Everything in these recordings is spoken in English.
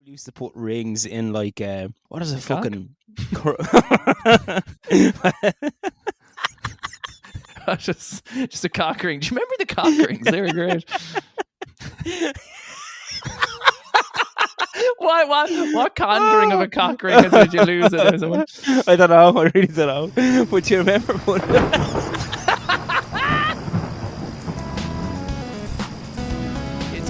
used to put rings in like what is it cock? fucking just a cock ring. Do you remember the cock rings? They were great. What conjuring of a cock ring did you lose it or something? I don't know, I really don't know. But you remember one?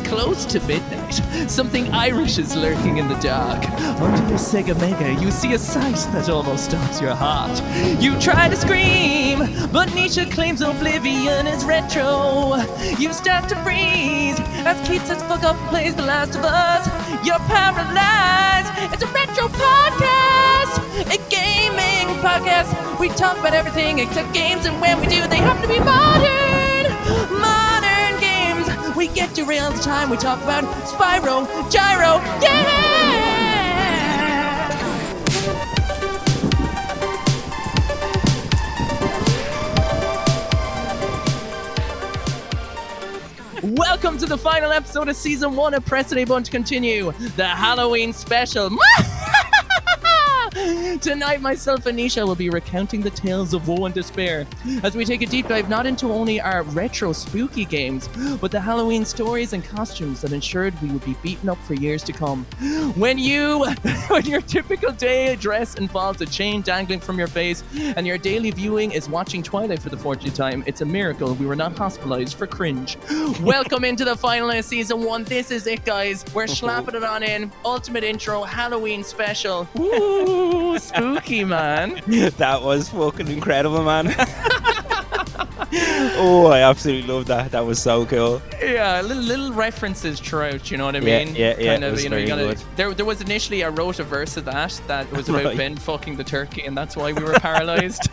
Close to midnight, something Irish is lurking in the dark. Under your Sega Mega, you see a sight that almost stops your heart. You try to scream, but Nisha claims oblivion is retro. You start to freeze as Keith says fuck up plays The Last of Us. You're paralyzed. It's a retro podcast, a gaming podcast. We talk about everything except games, and when we do, they have to be modern games. We get derailed all the time. We talk about Spyro, Gyro, yeah! Welcome to the final episode of Season 1 of Press It A Bunch Continue, the Halloween special. Tonight, myself and Nisha will be recounting the tales of woe and despair as we take a deep dive not into only our retro spooky games, but the Halloween stories and costumes that ensured we would be beaten up for years to come. When your typical day dress involves a chain dangling from your face and your daily viewing is watching Twilight for the 40th time, it's a miracle we were not hospitalized for cringe. Welcome into the final of Season 1. This is it, guys. We're slapping it on in. Ultimate intro, Halloween special. Ooh, spooky, man. That was fucking incredible, man. Oh, I absolutely love that. That was so cool. Yeah, little references throughout, you know what I mean? Yeah. Kind of, was you know, you very gotta, good. there was initially, I wrote a verse of that was about Right. Ben fucking the turkey, and that's why we were paralyzed.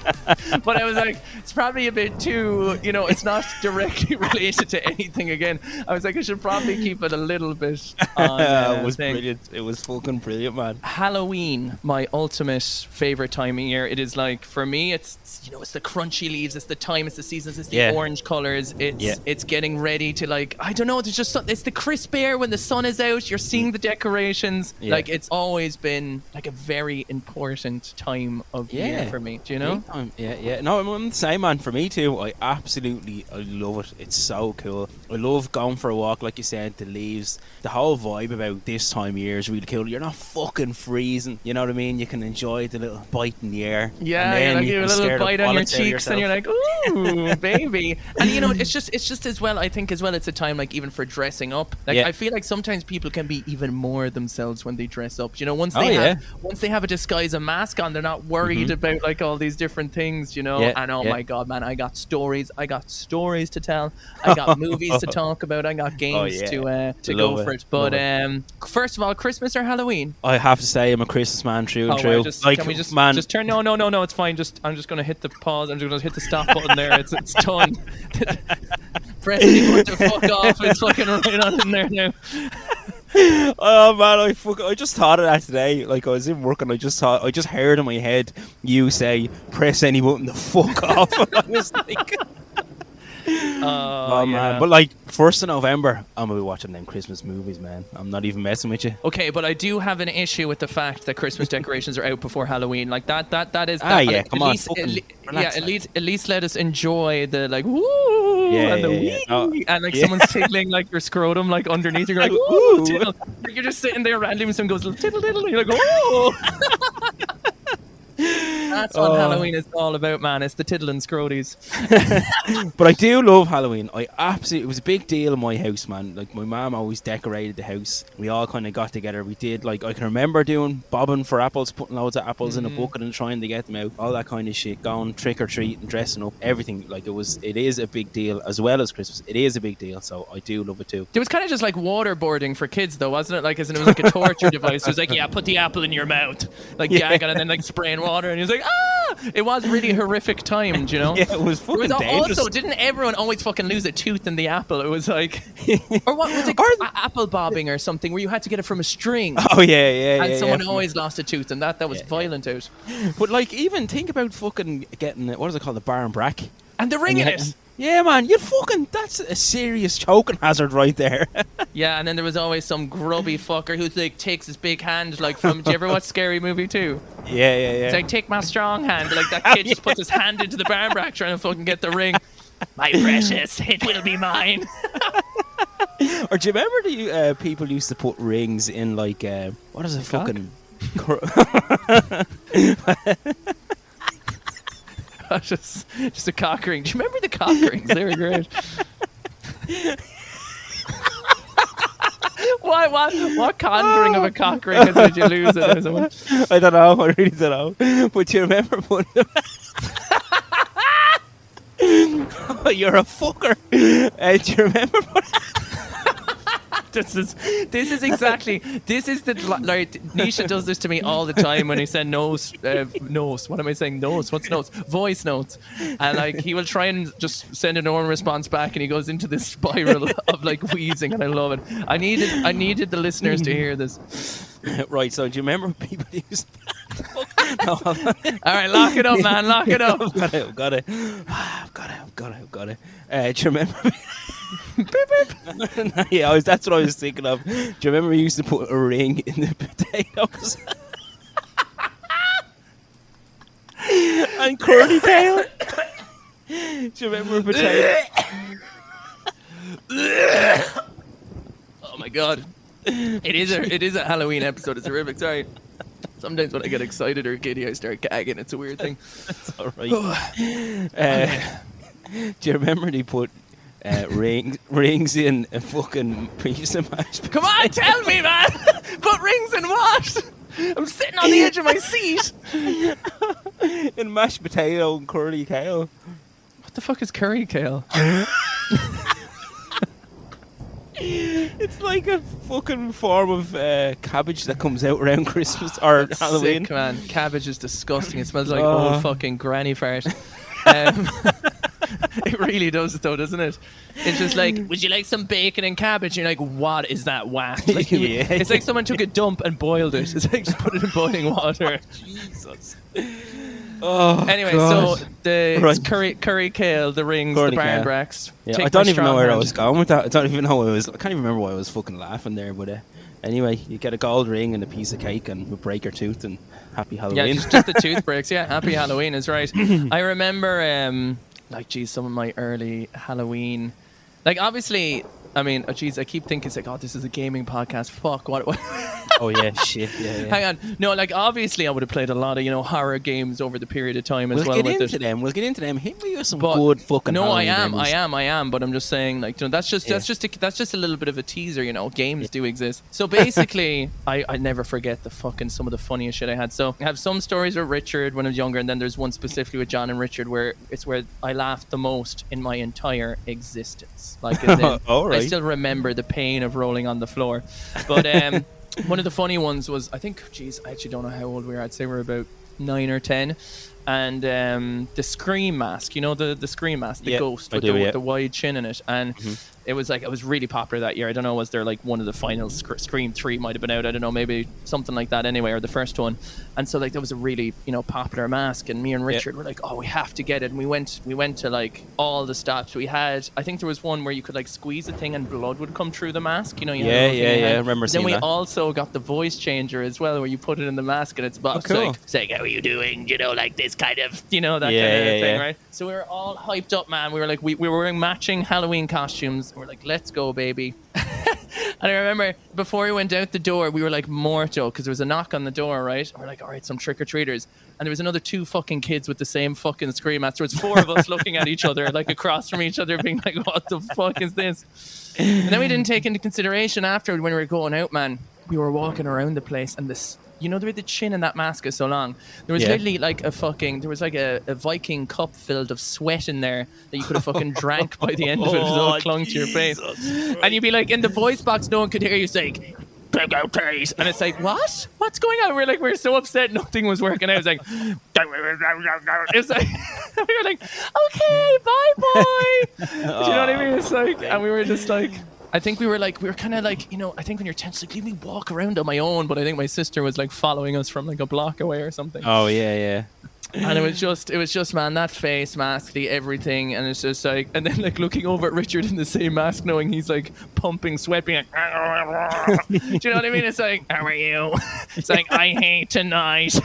But I was like, it's probably a bit too, you know, it's not directly related to anything again. I was like, I should probably keep it a little bit on It was thing. brilliant. It was fucking brilliant, man. Halloween, my ultimate favorite time of year. It is like, for me, it's you know, it's the crunchy leaves, it's the time, it's the seasons, it's the Yeah. orange colors, Yeah. it's getting ready to, like, I don't know, there's just it's the crisp air when the sun is out, you're seeing the decorations. Yeah. Like, it's always been like a very important time of year for me. Do you know? Big time. Yeah. No, I'm the same, man. For me too. I love it. It's so cool. I love going for a walk, like you said. The leaves, the whole vibe about this time of year is really cool. You're not fucking freezing. You know what I mean? You can enjoy the little bite in the air. Yeah, and then like you you can have a little scare the bite on your bollocks out of cheeks, and you're like, ooh, baby. And you know, it's just as well. I think as well, it's a time like even for dressing up. Like Yeah. I feel like sometimes people can be even more themselves when they dress up. You know, once Oh, they yeah. have a disguise, a mask on, they're not worried about like all these different things. You know, Yeah, and oh yeah. my god, man, I got stories to tell. I got movies to talk about. I got games yeah. to Love go it. for it. But Love first of all, Christmas or Halloween? I have to say, I'm a Christmas man through and Oh, through. right, can we just turn? No, it's fine. I'm just gonna hit the pause. I'm just gonna hit the stop button there. It's done. Press it to fuck off. It's fucking right on in there now. Oh man, I just thought of that today. Like I was in work and I just heard in my head you say press any button to fuck off. I was like, oh man. Yeah. But like 1st of November, I'm gonna be watching them Christmas movies, man. I'm not even messing with you. Okay, but I do have an issue with the fact that Christmas decorations are out before Halloween. Like that is. Ah, yeah, at come on, least, fucking relax, at least let us enjoy the like woo and the wee and like someone's tickling like your scrotum like underneath. You're like ooh, tickle. You're just sitting there randomly, and someone goes tickle tickle, and you're like oh. That's what Halloween is all about, man. It's the tiddle and scroties. But I do love Halloween. It was a big deal in my house, man. Like my mom always decorated the house. We all kind of got together. We did like I can remember doing bobbing for apples, putting loads of apples in a bucket and trying to get them out. All that kind of shit. Going trick or treat and dressing up. Everything. Like it is a big deal as well as Christmas. It is a big deal. So I do love it too. There was kind of just like waterboarding for kids, though, wasn't it? Like, as in it was like a torture device. It was like, yeah, put the apple in your mouth, like gagging, and then like spraying water, and he was like, ah! It was really horrific time, do you know? Yeah, it was fucking dangerous. Also, didn't everyone always fucking lose a tooth in the apple? It was like, or what was it? Apple bobbing or something, where you had to get it from a string. Oh yeah. And someone always lost a tooth, and that was violent out. But like, even think about fucking getting what is it called, the bar and brack. And the ring in it. Yeah, man, that's a serious choking hazard right there. Yeah, and then there was always some grubby fucker who like takes his big hand like from. Do you ever watch Scary Movie 2? Yeah. It's like, take my strong hand. Like that kid just puts his hand into the barn rack trying to fucking get the ring. My precious, it will be mine. Or do you remember the people used to put rings in like what is it fucking? just a cock ring. Do you remember the cock rings? They were great. What conjuring of a cock ring did you lose it or something? I don't know. I really don't know. But do you remember putting them? Oh, you're a fucker. Do you remember putting? This is the like Nisha does this to me all the time when he send notes. What am I saying? Notes. What's notes? Voice notes. And like he will try and just send a normal response back, and he goes into this spiral of like wheezing, and I love it. I needed the listeners to hear this. Right. So do you remember people used? No, all right, lock it up, man. Lock it up. I've got it. Do you remember? Beep, beep. Yeah, that's what I was thinking of. Do you remember we used to put a ring in the potatoes? And curly tail? Do you remember a potato? Oh my god. It is a Halloween episode. It's horrific. Sorry. Sometimes when I get excited or giddy, I start gagging. It's a weird thing. That's all right. Do you remember they put rings in a fucking piece of mashed potato? Come on, tell me, man. Put rings in what? I'm sitting on the edge of my seat. In mashed potato and curly kale. What the fuck is curry kale? It's like a fucking form of cabbage that comes out around Christmas or Halloween. Sick, man. Cabbage is disgusting. It smells like old fucking granny fart. It really does, though, doesn't it? It's just like, would you like some bacon and cabbage? And you're like, what is that whack? Like, Yeah. It's like someone took a dump and boiled it. It's like just put it in boiling water. Jesus. Oh, anyway, God. so the Right. curry kale, the rings, Curly the barn kale. bracks. Yeah, Take I don't my even know strong where I hand. was going with that. I don't even know what I was. I can't even remember why I was fucking laughing there. But anyway, you get a gold ring and a piece of cake, and we'll break your tooth and happy Halloween. Yeah, just the tooth breaks. Yeah, happy Halloween is right. I remember, some of my early Halloween. Like, obviously, I mean, I keep thinking, it's like, oh, this is a gaming podcast. Fuck, what? Oh, yeah, shit. Yeah. Hang on. No, like, obviously, I would have played a lot of, horror games over the period of time as well. We'll get into them. Hit me with some But good fucking no, Halloween I am. But I'm just saying, like, that's just a little bit of a teaser. Games do exist. So basically, I never forget some of the funniest shit I had. So I have some stories with Richard when I was younger, and then there's one specifically with John and Richard where I laughed the most in my entire existence. Like, as in, All right. I still remember the pain of rolling on the floor. But one of the funny ones was, I actually don't know how old we were. I'd say we're about 9 or 10. And the Scream mask, the Scream mask, the ghost with the wide chin in it. And it was really popular that year. I don't know, was there like one of the final Scream 3 might have been out. I don't know, maybe something like that anyway, or the first one. And so like that was a really, popular mask. And me and Richard were like, oh, we have to get it. And we went to like all the stops. I think there was one where you could like squeeze a thing and blood would come through the mask. Yeah. I remember seeing that. Then we also got the voice changer as well, where you put it in the mask and it's about it's like, how are you doing? Like this kind of, that kind of thing, right? So we were all hyped up, man. We were like, we were wearing matching Halloween costumes. We're like, let's go, baby. And I remember before we went out the door, we were like mortal because there was a knock on the door, right? And we're like, all right, some trick-or-treaters. And there was another 2 fucking kids with the same fucking Scream mask. There was 4 of us looking at each other, like across from each other, being like, what the fuck is this? And then we didn't take into consideration afterward when we were going out, man. We were walking around the place and this... the way the chin in that mask is so long. There was literally like a Viking cup filled of sweat in there that you could have fucking drank by the end of it. It was all clung to your face. And you'd be like in the voice box, no one could hear you saying, "Take out, please." And it's like, what? What's going on? We're so upset nothing was working out. It's like, it's like we were like, okay, bye, boy. Do you know what I mean? It's like, and we were just like, I think we were kind of like, I think when you're tense, like, leave me walk around on my own. But I think my sister was like following us from like a block away or something. Oh, yeah. And it was just, man, that face mask, the everything, and it's just like, and then like looking over at Richard in the same mask, knowing he's like pumping sweat, being like, do you know what I mean? It's like, how are you? It's like, I hate tonight.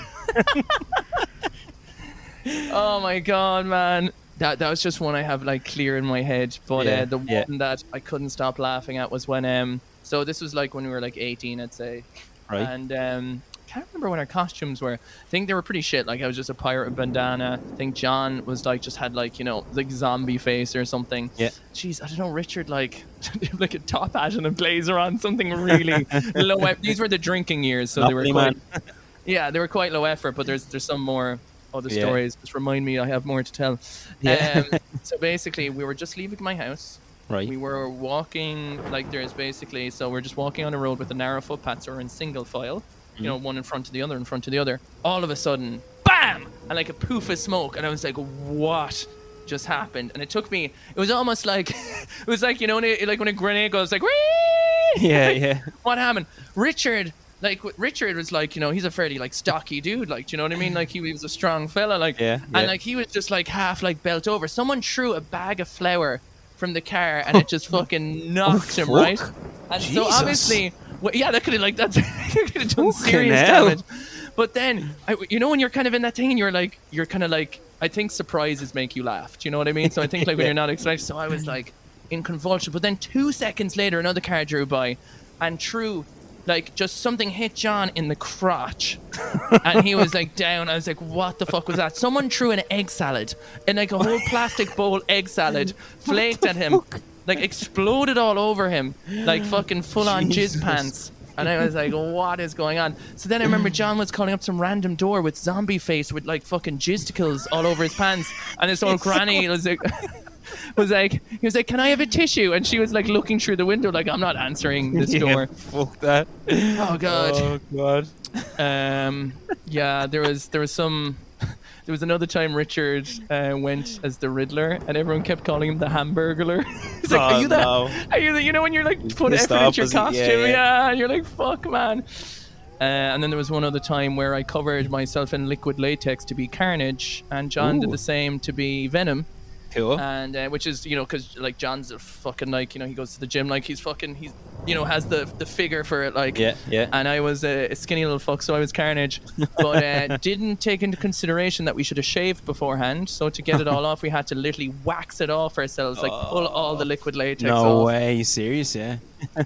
Oh my god, man. That was just one I have like clear in my head. But the one that I couldn't stop laughing at was when so this was like when we were like 18, I'd say. Right. And can't remember what our costumes were. I think they were pretty shit. Like I was just a pirate with bandana. I think John was like just had like, you know, like zombie face or something. Yeah. Jeez, I don't know. Richard like like a top hat and a blazer on, something really low. These were the drinking years, so they were quite. Yeah, they were quite low effort. But there's some more other stories. Just remind me, I have more to tell. Yeah. So basically, we were just leaving my house. Right. We were walking like there's basically, so we're just walking on a road with a narrow footpath, so we're in single file. You know, one in front of the other, in front of the other. All of a sudden, bam! And like a poof of smoke. And I was like, what just happened? And it took me, it was almost like, it was like, you know, like when a grenade goes like, whee! Yeah, like, yeah. What happened? Richard was like, you know, he's a fairly like stocky dude, like, do you know what I mean? Like he was a strong fella, like, and like he was just like half like belt over. Someone threw a bag of flour from the car and it just fucking knocked him, right? And so obviously, well, yeah, that could have like that could have done serious damage. But then, you know, when you're kind of in that thing and you're kind of like, I think surprises make you laugh. Do you know what I mean? So I think like when you're not expecting, so I was like in convulsion. But then 2 seconds later, another car drew by, and like just something hit John in the crotch, and he was like down. I was like, what the fuck was that? Someone threw an egg salad, and like a whole plastic bowl egg salad flaked at him. Like exploded all over him, like fucking full on jizz pants. And I was like, what is going on? So then I remember John was calling up some random door with zombie face with like fucking jizzticles all over his pants. And his old granny was like, he was like, can I have a tissue? And she was like looking through the window like, I'm not answering this door. Fuck that. Oh god. Oh god. Yeah, there was some. There was another time Richard went as the Riddler, and everyone kept calling him the Hamburglar. He's like, "Are you that? No. Are you the? You know when you're like put effort into your costume, and you're like, fuck, man." And then there was one other time where I covered myself in liquid latex to be Carnage, and John did the same to be Venom. Cool. And which is, you know, because like John's a fucking like, you know, he goes to the gym like he's you know, has the figure for it, like. Yeah. And I was a skinny little fuck, so I was Carnage, but didn't take into consideration that we should have shaved beforehand. So to get it all off, we had to literally wax it off ourselves, like pull all the liquid latex off. No way, you serious? Yeah.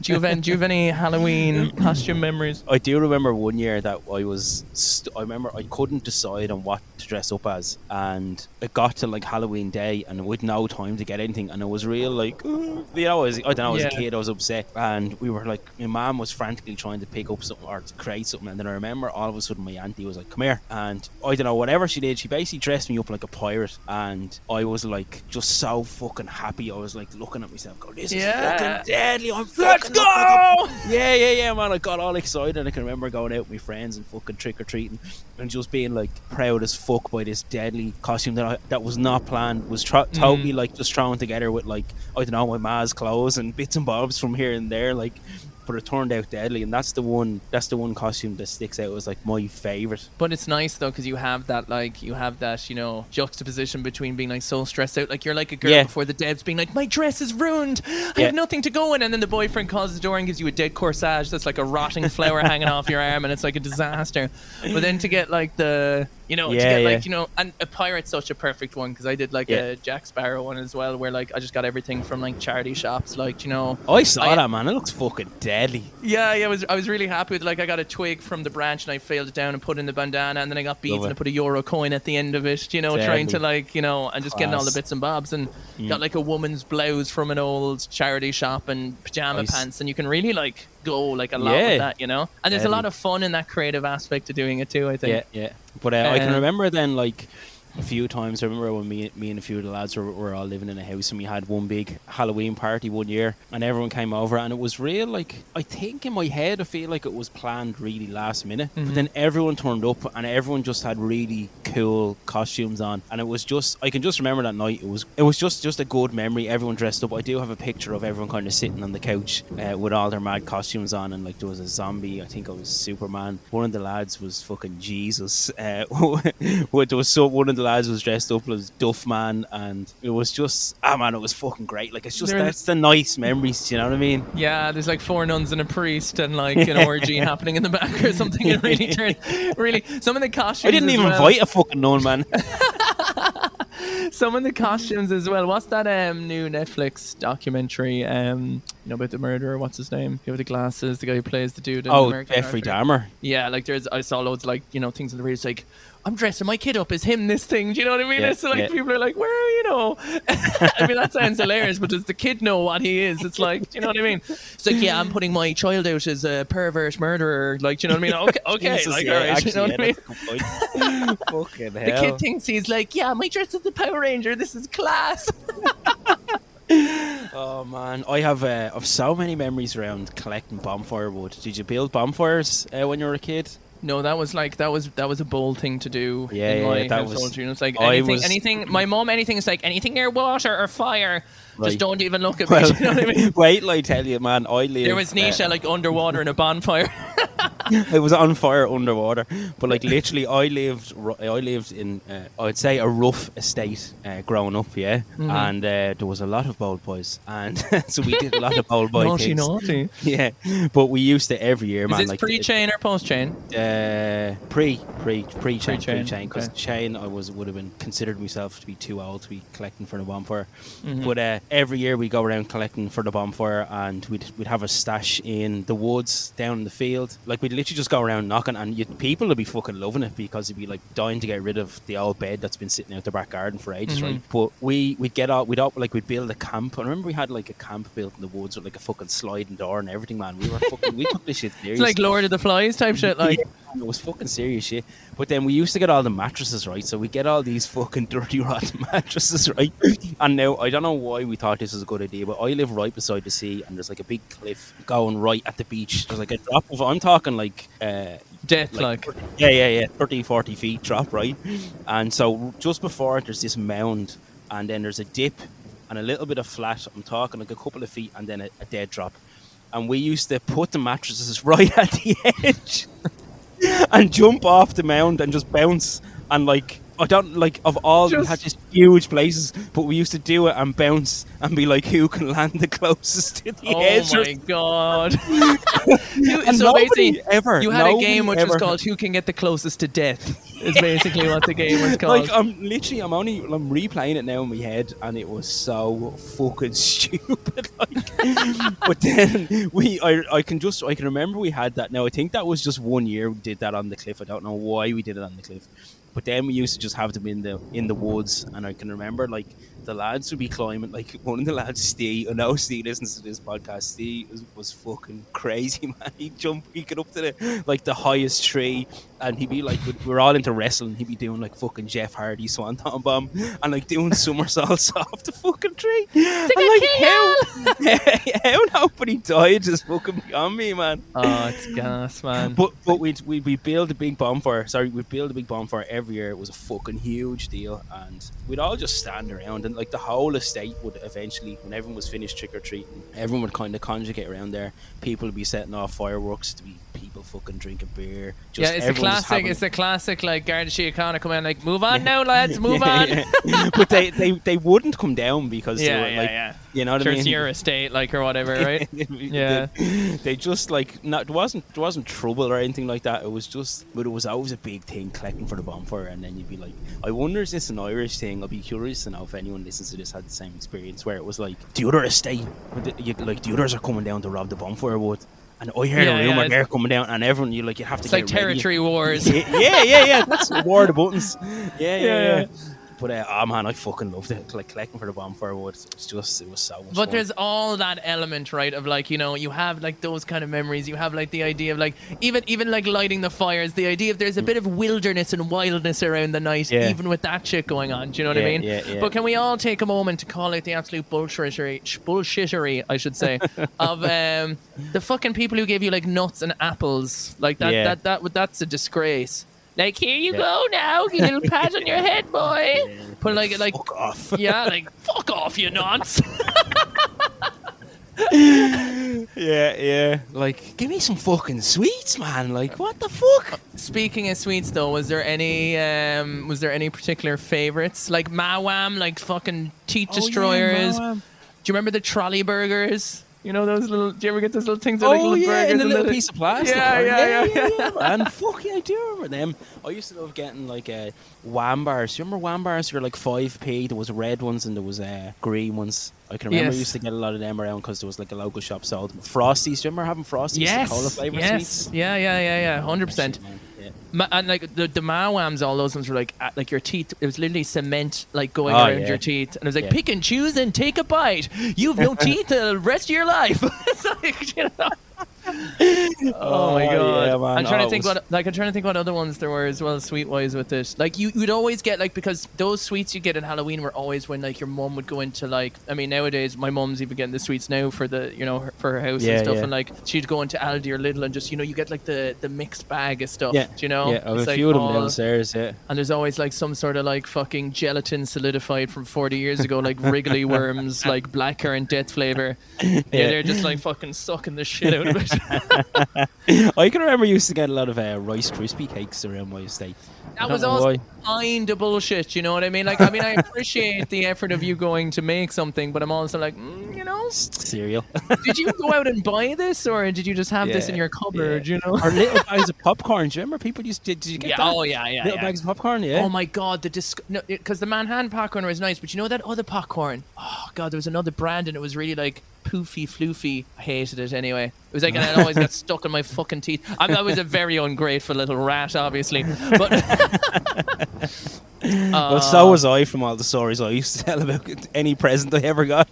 Do you have any Halloween costume memories? I do remember one year that I remember I couldn't decide on what to dress up as, and it got to like Halloween day, and with no time to get anything, and it was real like, you know, I don't know, as a kid I was upset, and we were like, my mom was frantically trying to pick up something or to create something, and then I remember all of a sudden my auntie was like, come here, and I don't know, whatever she did, she basically dressed me up like a pirate, and I was like just so fucking happy. I was like looking at myself going, this is fucking deadly, let's go! Yeah, man. I got all excited, and I can remember going out with my friends and fucking trick-or-treating and just being like proud as fuck by this deadly costume that was not planned, was totally like just thrown together with like, I don't know, my ma's clothes and bits and bobs from here and there, like, but it turned out deadly, and that's the one costume that sticks out as like my favorite. But it's nice though, because you have that, you know, juxtaposition between being like so stressed out, like you're like a girl before the devs being like, my dress is ruined, I have nothing to go in, and then the boyfriend calls the door and gives you a dead corsage that's like a rotting flower hanging off your arm, and it's like a disaster. But then to get like the, you know, like, you know, and a pirate's such a perfect one, because I did like a Jack Sparrow one as well, where like I just got everything from like charity shops, like, you know. I saw that, man. It looks fucking deadly. Yeah, I was really happy with it. Like I got a twig from the branch and I failed it down and put it in the bandana, and then I got beads and I put a euro coin at the end of it, you know, trying to like, you know, and just getting all the bits and bobs, and got like a woman's blouse from an old charity shop and pajama pants, and you can really like go like a lot with that, you know. And there's a lot of fun in that creative aspect of doing it too, I think. Yeah. But I can remember then, like, a few times. I remember when me and a few of the lads were all living in a house, and we had one big Halloween party one year, and everyone came over, and it was real, like, I think in my head I feel like it was planned really last minute, but then everyone turned up and everyone just had really cool costumes on, and it was just, I can just remember that night, it was just a good memory. Everyone dressed up. I do have a picture of everyone kind of sitting on the couch with all their mad costumes on, and like there was a zombie, I think I was Superman, one of the lads was fucking Jesus, one of the lads was dressed up as Duffman, and it was just, man, it was fucking great. Like, it's just, that's the nice memories, you know what I mean? Yeah, there's like 4 nuns and a priest and like an orgy happening in the back or something. It really turned, some of the costumes, I didn't even invite a fucking nun, man. Some of the costumes as well. What's that new Netflix documentary about the murderer? What's his name? With the glasses, the guy who plays the dude in American Jeffrey Dahmer. Yeah, like I saw loads like, things in the radio. It's like, I'm dressing my kid up as him, this thing. Do you know what I mean? It's like people are like, where, I mean, that sounds hilarious, but does the kid know what he is? It's like, do you know what I mean? It's like, I'm putting my child out as a perverse murderer. Like, do you know what I mean? Okay, Jesus, like, all right, actually, you know what I mean? Fucking hell. The kid thinks he's like, my dress is the Power Ranger. This is class. Oh man, I have so many memories around collecting bonfire wood. Did you build bonfires when you were a kid? No, that was a bold thing to do. Yeah, in my that household. was. It's like anything. My mom, anything is like anything near water or fire. Right. Just don't even look at me. You know what I mean? Wait till I tell you, man. I lived. There was Nisha like underwater in a bonfire. It was on fire underwater, but like literally, I lived in I'd say a rough estate growing up, and there was a lot of bowl boys, and so we did a lot of bowl boy things. Naughty. Yeah, but we used to every year, man. Is this pre-chain or post-chain? Pre-chain, because chain I would have been considered myself to be too old to be collecting for the bonfire. But every year we go around collecting for the bonfire, and we'd have a stash in the woods down in the field. Like, we'd literally just go around knocking, and people would be fucking loving it because they'd be like dying to get rid of the old bed that's been sitting out the back garden for ages, right? But we'd build a camp. I remember we had like a camp built in the woods with like a fucking sliding door and everything, man. We took this shit serious. It's like Lord of the Flies type shit, like. Yeah, it was fucking serious shit. But then we used to get all the mattresses, right? So we get all these fucking dirty, rotten mattresses, right? And now, I don't know why we thought this was a good idea, but I live right beside the sea, and there's like a big cliff going right at the beach. There's like a drop of, I'm talking like... death, like. Yeah, 30, 40 feet drop, right? And so just before it, there's this mound, and then there's a dip and a little bit of flat. I'm talking like a couple of feet, and then a dead drop. And we used to put the mattresses right at the edge and jump off the mound and just bounce, and like, I don't, like, of all, we had just huge places, but we used to do it and bounce and be like, who can land the closest to the edge? Oh my god. So basically, you had a game which was called Who Can Get the Closest to Death, is basically what the game was called. Like, I'm replaying it now in my head, and it was so fucking stupid. Like, but then I can remember we had that. Now, I think that was just one year we did that on the cliff. I don't know why we did it on the cliff. But then we used to just have them in the woods, and I can remember, like, the lads would be climbing. Like, one of the lads, Steve, I know Steve listens to this podcast. Steve was fucking crazy, man. He'd get up to the highest tree, and he'd be like, we're all into wrestling. He'd be doing like fucking Jeff Hardy swanton bomb, and like doing somersaults off the fucking tree. And like, how nobody died is fucking beyond me, man. Oh, it's gas, man. But we'd build a big bonfire. We'd build a big bonfire every year. It was a fucking huge deal, and we'd all just stand around, and like the whole estate would eventually, when everyone was finished trick or treating, everyone would kind of conjugate around there. People would be setting off fireworks, to be people fucking drinking beer. Just it's a classic like Garda Síochána come in like, move on now, lads, move on. Yeah. But they wouldn't come down because they were like, you know what I mean? It's your estate, like, or whatever, right? Yeah. They just like, there wasn't trouble or anything like that. It was just, but it was always a big thing collecting for the bonfire, and then you'd be like, I wonder, is this an Irish thing? I'll be curious to know if anyone listens to this had the same experience where it was like, the other estate, like the others are coming down to rob the bonfire wood. And I heard a rumour they're coming down, and everyone, you have to get ready. It's like territory wars. Yeah. That's War of the Buttons. Yeah. But oh man, I fucking loved it. Like collecting for the bonfire wood. It was so much But fun. there's all that element, right, of like, you know, you have like those kind of memories. You have like the idea of like even like lighting the fires. The idea of there's a bit of wilderness and wildness around the night, even with that shit going on. Do you know what I mean? Yeah. But can we all take a moment to call out the absolute bullshittery, I should say, of the fucking people who gave you like nuts and apples like that? Yeah. That's a disgrace. Like, here you go now, you little pat on your head, boy. Yeah. But like Fuck off. yeah, like fuck off, you nonce. Yeah. Like, give me some fucking sweets, man. Like, what the fuck? Speaking of sweets, though, was there any particular favorites? Like Mawam, like fucking teeth destroyers. Yeah, Do you remember the trolley burgers? You know those little. Do you ever get those little things? That are like little burgers in a and little piece of plastic. Yeah. And fuck yeah, I do remember them. I used to love getting like wham bars. You remember wham bars? They were like 5p. There was red ones and there was green ones. I can remember I used to get a lot of them around because there was like a local shop sold them. Frosties. Do you remember having Frosties? Yes. The cola flavour sweets? Yeah. 100%. Yeah. And like the Mawams, all those ones were like your teeth. It was literally cement like going around your teeth, and it was like pick and choose and take a bite. You've no teeth the rest of your life. It's like, you know. Oh my god! Yeah, man. I'm trying to think what other ones there were as well, sweet wise with it. Like you'd always get like, because those sweets you get at Halloween were always when like your mum would go into like, I mean nowadays my mum's even getting the sweets now for the, you know, for her house and stuff, and like she'd go into Aldi or Lidl and just, you know, you get like the mixed bag of stuff. Do you know? Yeah, I have It's a like few of them downstairs. Yeah. And there's always like some sort of like fucking gelatin solidified from 40 years ago, like wriggly worms, like blackcurrant death flavor. Yeah, they're just like fucking sucking the shit out of it. I can remember used to get a lot of Rice Krispie cakes around my estate. That was also kind of bullshit, you know what I mean? Like, I mean, I appreciate the effort of you going to make something, but I'm also like, you know, cereal. Did you go out and buy this, or did you just have this in your cupboard? You know, or little bags of popcorn. Do you remember people used to? Did you get that? Oh yeah. Little bags of popcorn. Yeah. Oh my god, because the Manhattan popcorn was nice, but you know that other popcorn? Oh god, there was another brand, and it was really like poofy, floofy. I hated it anyway. It was like, and it always got stuck in my fucking teeth. I was a very ungrateful little rat, obviously, but. Well, so was I from all the stories I used to tell about any present I ever got.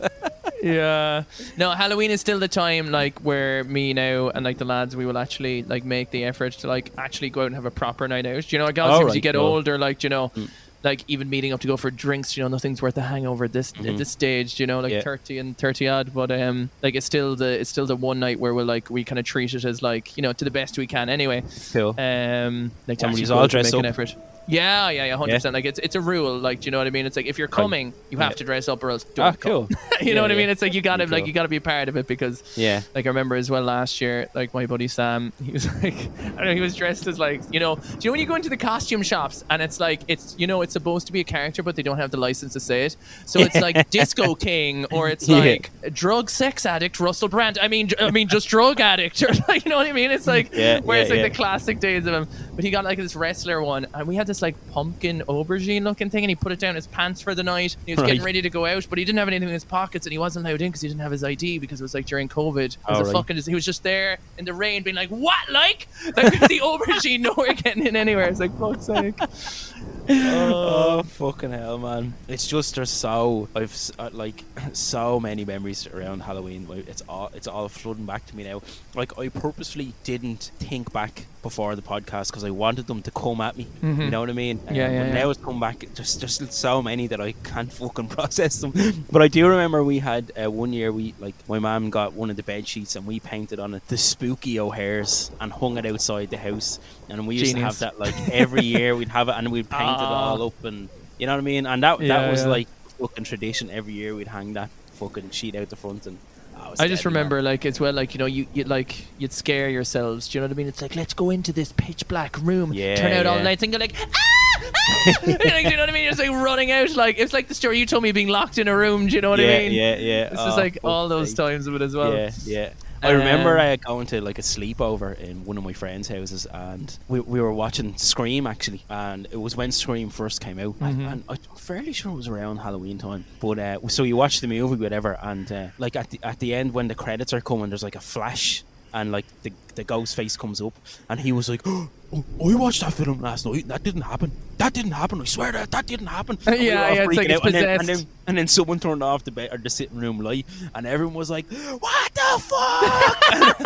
Yeah. No, Halloween is still the time like where me now and like the lads, we will actually like make the effort to like actually go out and have a proper night out. You know, like obviously as you get older, like, you know, like even meeting up to go for drinks, you know, nothing's worth a hangover at this stage, you know, like 30 and 30 odd, but like it's still the one night where we kind of treat it as like, you know, to the best we can anyway. Cool. Like somebody's all dressed up. Effort. Yeah, 100%. Like it's a rule, like, do you know what I mean? It's like if you're coming, you have to dress up or else don't come. Cool. You know what I mean? It's like you gotta be part of it, because like I remember as well last year, like my buddy Sam, he was like, I don't know, he was dressed as like, you know, do you know when you go into the costume shops and it's like, it's, you know, it's supposed to be a character but they don't have the license to say it, so it's like Disco King, or it's like drug sex addict Russell Brand. I mean just drug addict, or like, you know what I mean? It's like where it's like the classic days of him. But he got like this wrestler one, and we had this like pumpkin aubergine looking thing, and he put it down in his pants for the night. He was getting ready to go out, but he didn't have anything in his pockets, and he wasn't allowed in because he didn't have his ID, because it was like during COVID. He was just there in the rain being like, what, like the aubergine, nowhere getting in anywhere. It's like, fuck's sake. Oh fucking hell, man! It's just there's so like so many memories around Halloween. It's all flooding back to me now. Like, I purposefully didn't think back before the podcast because I wanted them to come at me. You know what I mean? But now it's come back. Just so many that I can't fucking process them. But I do remember we had one year, my mum got one of the bed sheets and we painted on it the spooky O'Hares and hung it outside the house. And we used to have that like every year. We'd have it and we'd paint it all up, and you know what I mean. And that was like fucking tradition. Every year we'd hang that fucking sheet out the front. And I just remember, like, as well, like, you know, you'd scare yourselves. Do you know what I mean? It's like, let's go into this pitch black room, turn out all the lights, and go like, like, do you know what I mean? It's like running out, like, it's like the story you told me being locked in a room. Do you know what I mean? Yeah. It's just like all those times of it as well. Yeah. I remember going to like a sleepover in one of my friends' houses, and we were watching Scream actually, and it was when Scream first came out, and I'm fairly sure it was around Halloween time. But so you watch the movie, whatever, and like at the end when the credits are coming, there's like a flash, and like the ghost face comes up, and he was like, "Oh, I watched that film last night. That didn't happen." that didn't happen. I swear that didn't happen. Yeah, And we were all yeah, it's like freaking it's out. possessed. And then someone turned off the bed or the sitting room light, and everyone was like, "What the fuck?"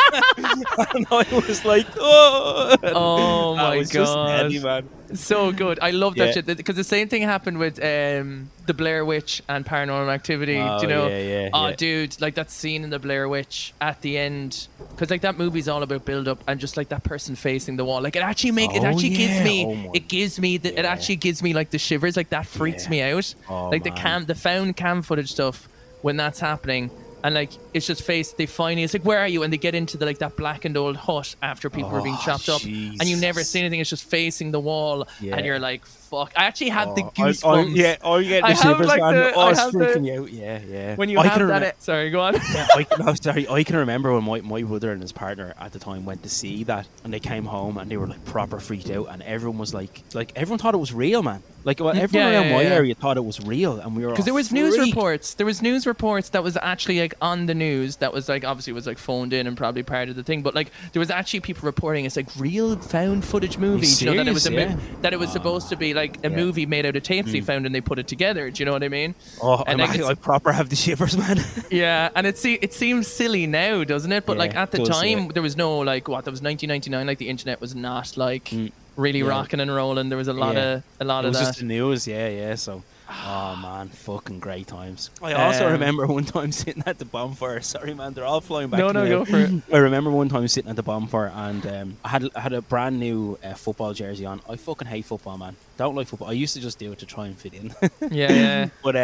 And I was like, "Oh, Oh that my was just heavy, god. man." So good. I love that Yeah. shit because the same thing happened with the Blair Witch and Paranormal Activity. Oh, Do you know? yeah, Oh, yeah. dude, like that scene in the Blair Witch at the end, because like that movie's all about build up and just like that person facing the wall. Like it actually Oh, gives yeah. me Oh my- it gives me it Yeah. actually gives me like the shivers. Like that freaks Yeah. me out. Oh, like man. the found cam footage stuff when that's happening. And like it's just they finally it's like, where are you? And they get into the like that blackened old hut after people are being Oh, chopped up, and you never Jesus. see anything. It's just facing the wall, Yeah. and you're like, fuck. I actually have the Oh, goosebumps. yeah, oh, you get the I have, shivers, like, man. the- Oh, I it's have the- freaking me out. Yeah, yeah. When you I have can that, remem- sorry, go on. I can remember when my brother and his partner at the time went to see that, and they came home and they were like proper freaked out, and everyone was like everyone thought it was real, man. Like everyone Yeah, around yeah, my yeah. area thought it was real, and we were Because there all was news freaked. reports. There was news reports that was actually like on the news. That was like obviously was like phoned in and probably part of the thing. But like there was actually people reporting it's like real found footage movies. You know that it was serious? that it was supposed to be like a Yeah. movie made out of tapes they found and they put it together. Do you know what I mean? Oh, And, like, I proper have the shivers, man. Yeah, and it seems silly now, doesn't it? But Yeah, like at the it does, time, yeah. there was no like what? That was 1999. Like the internet was not like really Yeah. rocking and rolling. There was a lot Yeah. of It of was that. just the news, yeah. So, oh man, fucking great times. I also remember one time sitting at the bonfire. Sorry, man, they're all flying back. No, to no, me go now. for it. I remember one time sitting at the bonfire and I had a brand new football jersey on. I fucking hate football, man. Don't like football. I used to just do it to try and fit in. Yeah, yeah. But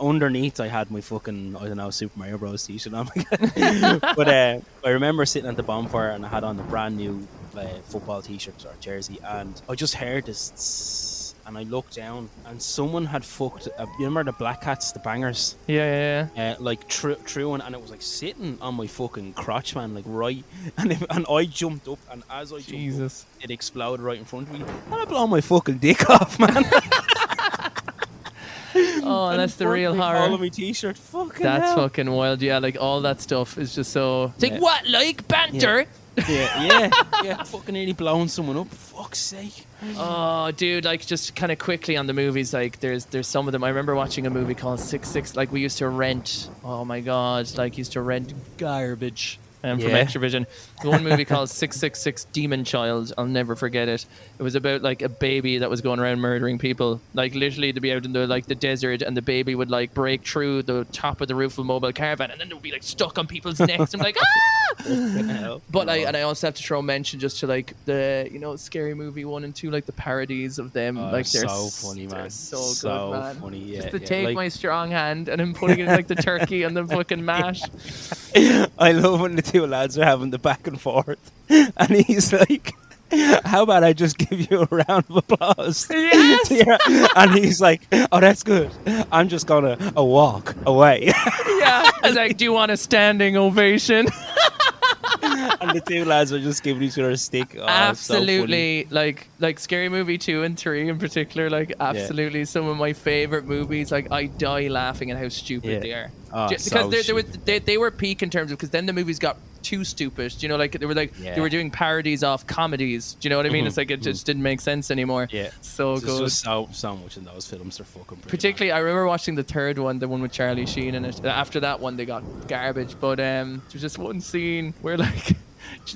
underneath, I had my fucking, I don't know, Super Mario Bros. T-shirt on. But I remember sitting at the bonfire and I had on a brand new football T-shirt or jersey, and I just heard this tss, and I looked down and someone had fucked. You remember the Black Cats, the bangers? Yeah. Like true one, and it was like sitting on my fucking crotch, man, like right. And I jumped up, and as I jumped Jesus. up, it exploded right in front of me. And I blow my fucking dick off, man. Oh, And the real fucking horror. all of my T-shirt. Fucking That's hell. fucking wild. Yeah, like all that stuff is just so. It's like Yeah. what, like banter? Yeah. Fucking nearly blowing someone up. Fuck's sake. Oh, dude, like just kind of quickly on the movies, like there's some of them. I remember watching a movie called 6-6. Like we used to rent. Oh my god, like used to rent garbage. From Yeah. Extravision. The one movie called 666 Demon Child. I'll never forget it. It was about like a baby that was going around murdering people. Like literally, to be out in the desert, and the baby would like break through the top of the roof of a mobile caravan, and then it would be like stuck on people's necks. I'm like, ah! Fucking hell. But I also have to throw mention just to like the Scary Movie 1 and 2, like the parodies of them. Oh, like they're so funny, man. They're so So good, man. funny, yeah, Just to yeah, take like- my strong hand and then putting it in like the turkey and the fucking mash. I love when the two lads are having the back and forth, and he's like, "How about I just give you a round of applause?" Yes! Yeah. And he's like, "Oh, that's good. I'm just gonna walk away." Yeah. I was like, do you want a standing ovation? And the two lads are just giving each other a stick. Oh, it's so funny. Absolutely, like Scary Movie 2 and 3 in particular, like absolutely some of my favorite movies. Like I die laughing at how stupid Yeah. they are. Oh, Because so they were peak in terms of, because then the movies got too stupid. You know, like they were Yeah. they were doing parodies off comedies. Do you know what I mean? It's like it just didn't make sense anymore. Yeah. So There's good. just so much in those films. They're fucking brilliant. Particularly, I remember watching the third one, the one with Charlie Sheen in it. After that one, they got garbage. But there's just one scene where like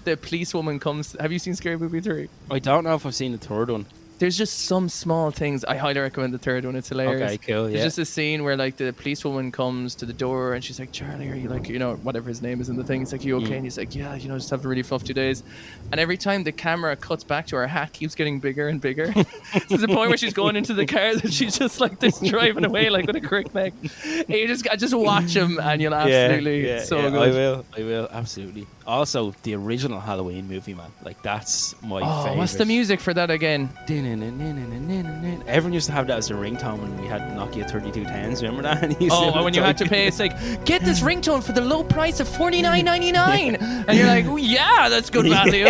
the policewoman comes. Have you seen Scary Movie 3? I don't know if I've seen the third one. There's just some small things. I highly recommend the third one. It's hilarious. Okay, cool, There's yeah. just a scene where like the policewoman comes to the door and she's like, "Charlie, are you like, whatever his name is in the thing?" It's like, "You okay?" And he's like, "Yeah, just having a really tough 2 days." And every time the camera cuts back to her, hat keeps getting bigger and bigger. To the point where she's going into the car that she's just like this driving away like with a crick neck. And you just watch him and you'll absolutely good. I will absolutely. Also, the original Halloween movie, man. Like that's my favorite. What's the music for that again? Everyone used to have that as a ringtone when we had Nokia 3210s. Remember that? And he used to Oh, when you had to pay, it's like, get this ringtone for the low price of $49.99, and you're like, oh, yeah, that's good value.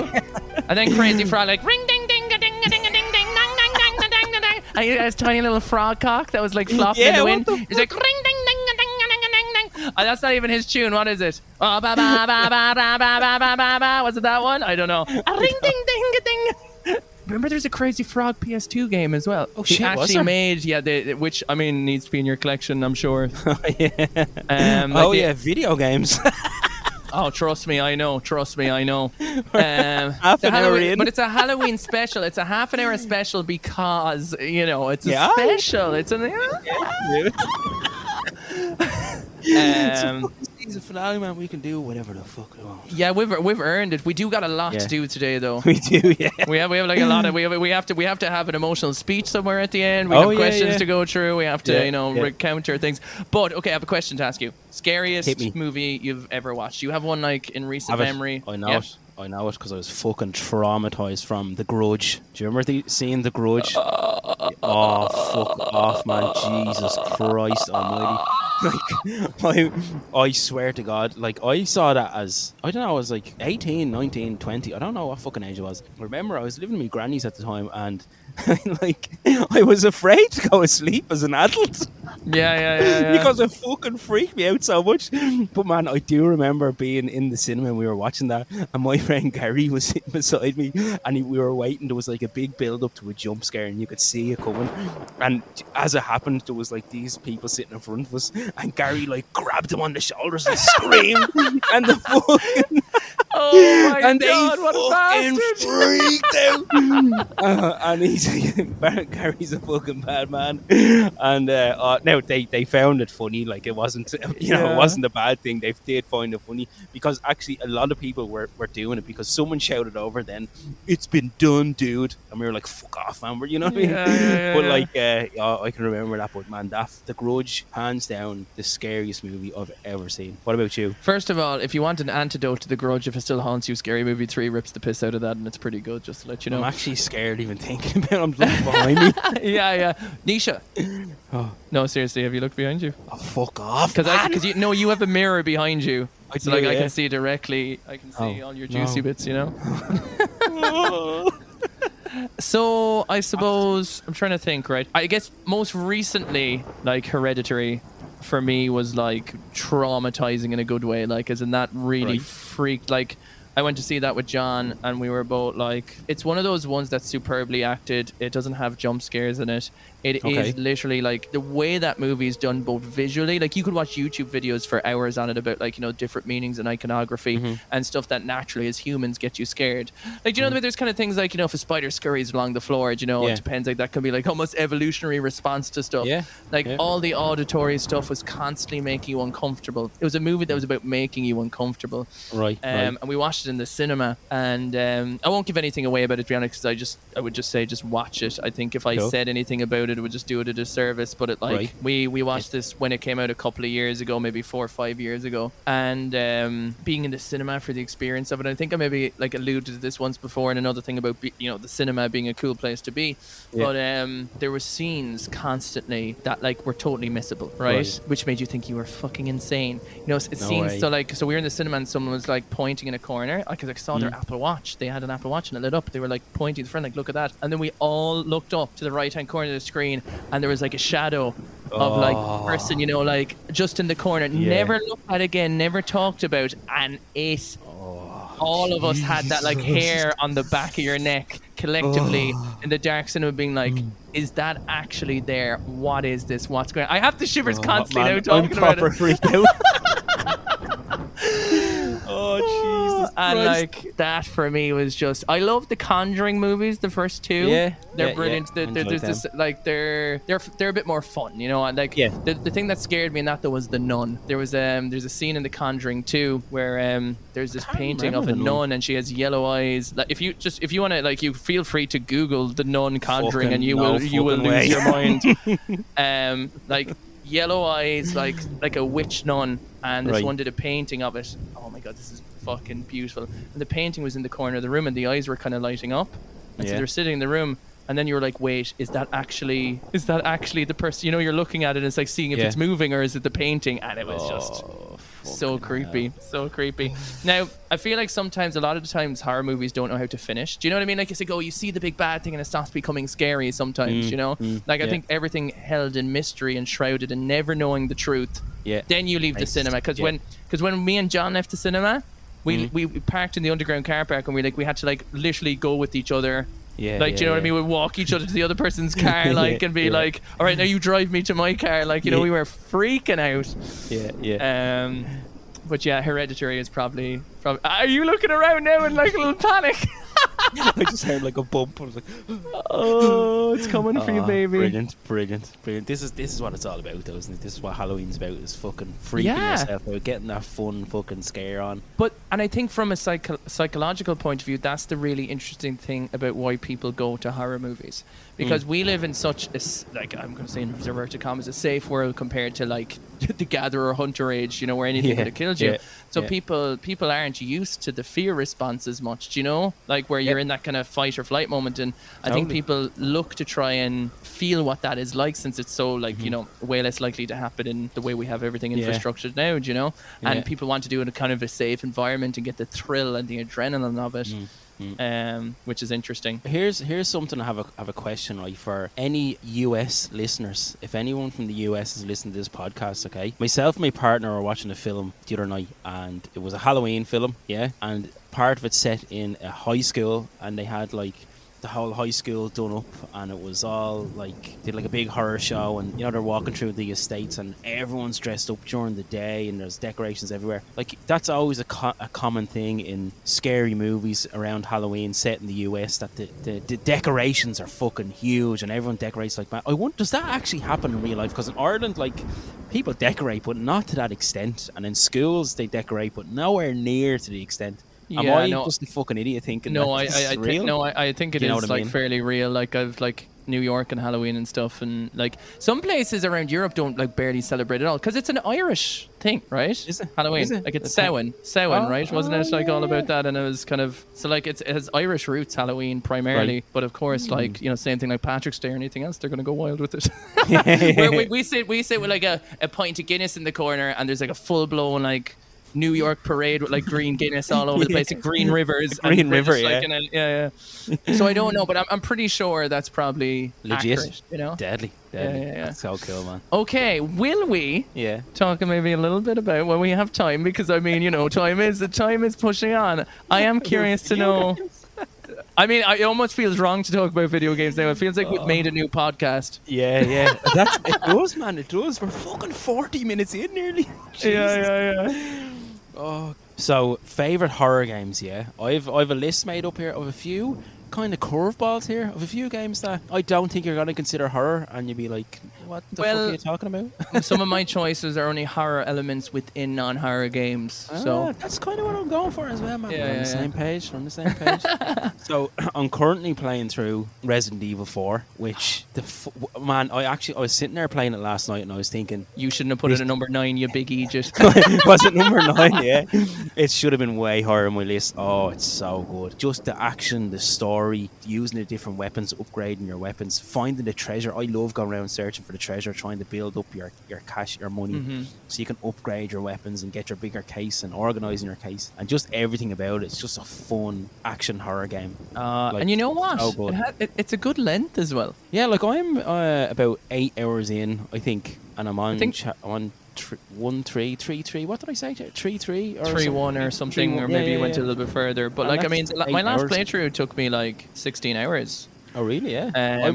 And then Crazy Frog like ring ding ding ding ding ding ding ding ding ding ding ding ding ding, and he had his tiny little frog cock that was like flopping in the wind. He's like ring ding ding ding ding ding ding ding. Oh, that's not even his tune. What is it? Oh, ba ba ba ba ba ba ba ba ba ba. Was it that one? I don't know. Ring ding ding ding. remember there's a Crazy Frog PS2 game as well. Oh, He shit, was actually there? made, which, I mean, needs to be in your collection, I'm sure. Yeah. Like Yeah, video games. Oh, trust me, I know. Half an hour in. But it's a Halloween special. It's a half an hour special because, you know, it's a Yeah. special. It's an... Season finale, man. We can do whatever the fuck we want. Yeah, we've earned it. We do got a lot to do today, though. We do, yeah. We have like a lot of we have to have an emotional speech somewhere at the end. We have questions to go through. We have to recount our things. But okay, I have a question to ask you. Scariest movie you've ever watched? You have one like in recent memory? I know it. I know it because I was fucking traumatized from The Grudge. Do you remember seeing The Grudge? Oh, fuck off, man. Jesus Christ almighty. Like, I swear to God, like, I saw that as, I don't know, I was like 18, 19, 20. I don't know what fucking age I was. I remember I was living with my granny's at the time, and like, I was afraid to go to sleep as an adult. Yeah. Because it fucking freaked me out so much. But man, I do remember being in the cinema and we were watching that, and my friend Gary was sitting beside me, and we were waiting. There was like a big build up to a jump scare, and you could see it coming. And as it happened, there was like these people sitting in front of us, and Gary like grabbed him on the shoulders and screamed, and the fucking oh my and God, they what a fucking freaked out. And he's Gary's a fucking bad man. And now they found it funny. Like, it wasn't, you know, it wasn't a bad thing. They did find it funny because actually a lot of people were doing it because someone shouted over then, "It's been done, dude," and we were like, "Fuck off, man." You know what I mean? But like, I can remember that. But man, The Grudge, hands down, the scariest movie I've ever seen. What about you? First of all, if you want an antidote to The Grudge, if it still haunts you, Scary Movie 3 rips the piss out of that, and it's pretty good, just to let you know. I'm actually scared even thinking about it. I'm looking behind me. Yeah. Nisha. Oh. No, seriously, have you looked behind you? Oh, fuck off. Because you have a mirror behind you. So like, I can see directly. I can see all your juicy bits, you know? So, I suppose, I'm trying to think, right? I guess most recently, like, Hereditary for me was like traumatizing in a good way, like, as in that really freaked, like, I went to see that with John, and we were both like, it's one of those ones that's superbly acted. It doesn't have jump scares in it. It is literally like the way that movie is done, both visually, like you could watch YouTube videos for hours on it about, like, you know, different meanings and iconography and stuff that naturally as humans get you scared. Like, you know, there's kind of things like, you know, if a spider scurries along the floor, you know, it depends, like that can be like almost evolutionary response to stuff. All the auditory stuff was constantly making you uncomfortable. It was a movie that was about making you uncomfortable. And we watched it in the cinema, and I won't give anything away about it, to be honest, because I would just say just watch it. I think if I said anything about it would just do it a disservice. But it, like, we watched this when it came out a couple of years ago, maybe 4 or 5 years ago, and being in the cinema for the experience of it, I think I maybe like alluded to this once before, and another thing about you know, the cinema being a cool place to be, but there were scenes constantly that like were totally missable, which made you think you were fucking insane, you know. It seems so, like, so we were in the cinema and someone was like pointing in a corner, because I saw their Apple Watch. They had an Apple Watch and it lit up. They were like pointing to the front, like, look at that. And then we all looked up to the right hand corner of the screen, and there was like a shadow of like a person, you know, like just in the corner. Never looked at again, never talked about, and it all of us had that like hair on the back of your neck collectively in the dark cinema, being like, is that actually there? What is this? What's going on? I have the shivers constantly now talking about it. Freaked out. Jesus and Christ. like that for me was just, I love the Conjuring movies, the first two. They're brilliant. There's this, like, they're a bit more fun, you know. And like the thing that scared me in that though was the nun. There's a scene in the Conjuring 2 where there's this painting of a nun, and she has yellow eyes. Like, if you want to, like, you feel free to Google the nun Conjuring, and you will lose your mind. Like yellow eyes, like a witch nun, and this one did a painting of it. Oh my god, this is fucking beautiful. And the painting was in the corner of the room, and the eyes were kind of lighting up, and so they're sitting in the room, and then you were like, wait, is that actually the person? You know, you're looking at it, and it's like seeing if it's moving, or is it the painting? And it was just so creepy. Now, I feel like sometimes, a lot of the times, horror movies don't know how to finish. Do you know what I mean? Like, it's like, oh, you see the big bad thing and it stops becoming scary sometimes, you know? Like, I think everything held in mystery and shrouded in never knowing the truth. Then you leave the cinema. Because when me and John left the cinema, we parked in the underground car park, and we had to like literally go with each other Yeah, Like, do you know what I mean? We'd walk each other to the other person's car, like, and be like, all right, now you drive me to my car. Like, you know, we were freaking out. Yeah. But yeah, Hereditary is probably. Are you looking around now in like a little panic? I just heard like a bump. I was like, oh, it's coming for you, baby. Brilliant. This is what it's all about, though, isn't it? This is what Halloween's about, is fucking freaking yourself out, getting that fun fucking scare on. And I think from a psychological point of view, that's the really interesting thing about why people go to horror movies. Because we live in such a, like, I'm going to say in inverted commas, a safe world compared to like the gatherer hunter age, you know, where anything could have killed you. So people aren't used to the fear response as much, do you know? Like where you're in that kind of fight or flight moment. And I think people look to try and feel what that is like, since it's so like, you know, way less likely to happen in the way we have everything infrastructured now, do you know? And people want to do it in a kind of a safe environment and get the thrill and the adrenaline of it. Which is interesting. Here's something I have a question, right, for any US listeners. If anyone from the US is listening to this podcast, okay, myself and my partner were watching a film the other night, and it was a Halloween film, and part of it set in a high school, and they had like the whole high school done up, and it was all like, did like a big horror show, and you know, they're walking through the estates and everyone's dressed up during the day and there's decorations everywhere. Like, that's always a common thing in scary movies around Halloween set in the US, that the decorations are fucking huge and everyone decorates like that. I wonder, does that actually happen in real life? Because in Ireland, like, people decorate, but not to that extent, and in schools they decorate, but nowhere near to the extent. Am I just a fucking idiot thinking that real? I think it is like fairly real. Like, I've like New York and Halloween and stuff, and like some places around Europe don't like barely celebrate at all, because it's an Irish thing, right? Is it Halloween? Is it? Like, it's Samhain, right? Wasn't it like all about that? And it was kind of, so like it has Irish roots, Halloween primarily, right. But of course, like, you know, same thing like Patrick's Day or anything else, they're gonna go wild with it. Where we sit with like a pint of Guinness in the corner, and there's like a full blown like New York parade with like green Guinness all over the place, like green rivers. Green River, So I don't know, but I'm pretty sure that's probably legit. Accurate, you know, deadly. That's so cool, man. Okay, will we talk maybe a little bit about when we have time? Because I mean, you know, time is pushing on. I am curious to know. I mean, it almost feels wrong to talk about video games now. It feels like we've made a new podcast. Yeah. It does, man. It does. We're fucking 40 minutes in nearly. Yeah. Oh, so favorite horror games? I've a list made up here of a few kind of curveballs here, of a few games that I don't think you're going to consider horror, and you'd be like, what the fuck are you talking about? Some of my choices are only horror elements within non-horror games. So that's kind of what I'm going for as well, man. We're on the same page. So I'm currently playing through Resident Evil 4, which man, I was sitting there playing it last night, and I was thinking, you shouldn't have put it at number 9, you big Aegis. Was it number 9? Yeah, it should have been way higher on my list. Oh, it's so good. Just the action, the story, using the different weapons, upgrading your weapons, finding the treasure. I love going around searching for the treasure, trying to build up your cash, your money, so you can upgrade your weapons and get your bigger case, and organising your case, and just everything about it. It's just a fun action horror game. And you know what? So good. It's a good length as well. Yeah, like I'm about 8 hours in, I think, and I'm on 1-3-3-3. What did I say? 3-3 or 3-1 or something, 3-1. or maybe you went a little bit further. But like, I mean, my last playthrough took me like 16 hours. Oh really? Yeah. I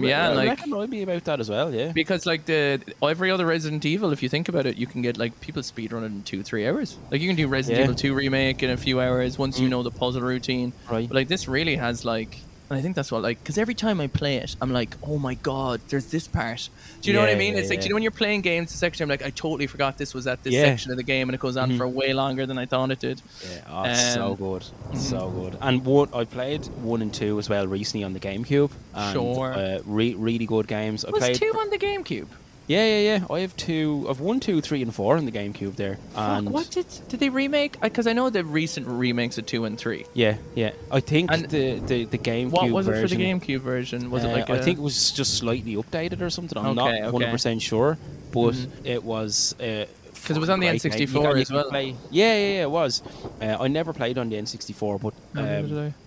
reckon I'd be about that as well. Yeah. Because like every other Resident Evil, if you think about it, you can get like people speedrun it in 2-3 hours. Like you can do Resident Evil 2 remake in a few hours once you know the puzzle routine. Right. But like this really has like. And I think that's what, like, because every time I play it, I'm like, oh my god, there's this part. Do you know what I mean? It's like, do you know when you're playing games, the section, I'm like, I totally forgot this was at this section of the game, and it goes on for way longer than I thought it did. Yeah, so good. So good. And I played 1 and 2 as well recently on the GameCube. And, really good games. Was 2 on the GameCube? Yeah. I have 2. I've 1, 2, 3, and 4 in the GameCube there. And what did they remake? Because I know the recent remakes of 2 and 3. Yeah. I think the GameCube. What was version, it for the GameCube version? Was it like? I think it was just slightly updated or something. I'm not 100% sure, but it was. Because it was on the N64 as well. Yeah, it was. I never played on the N64, but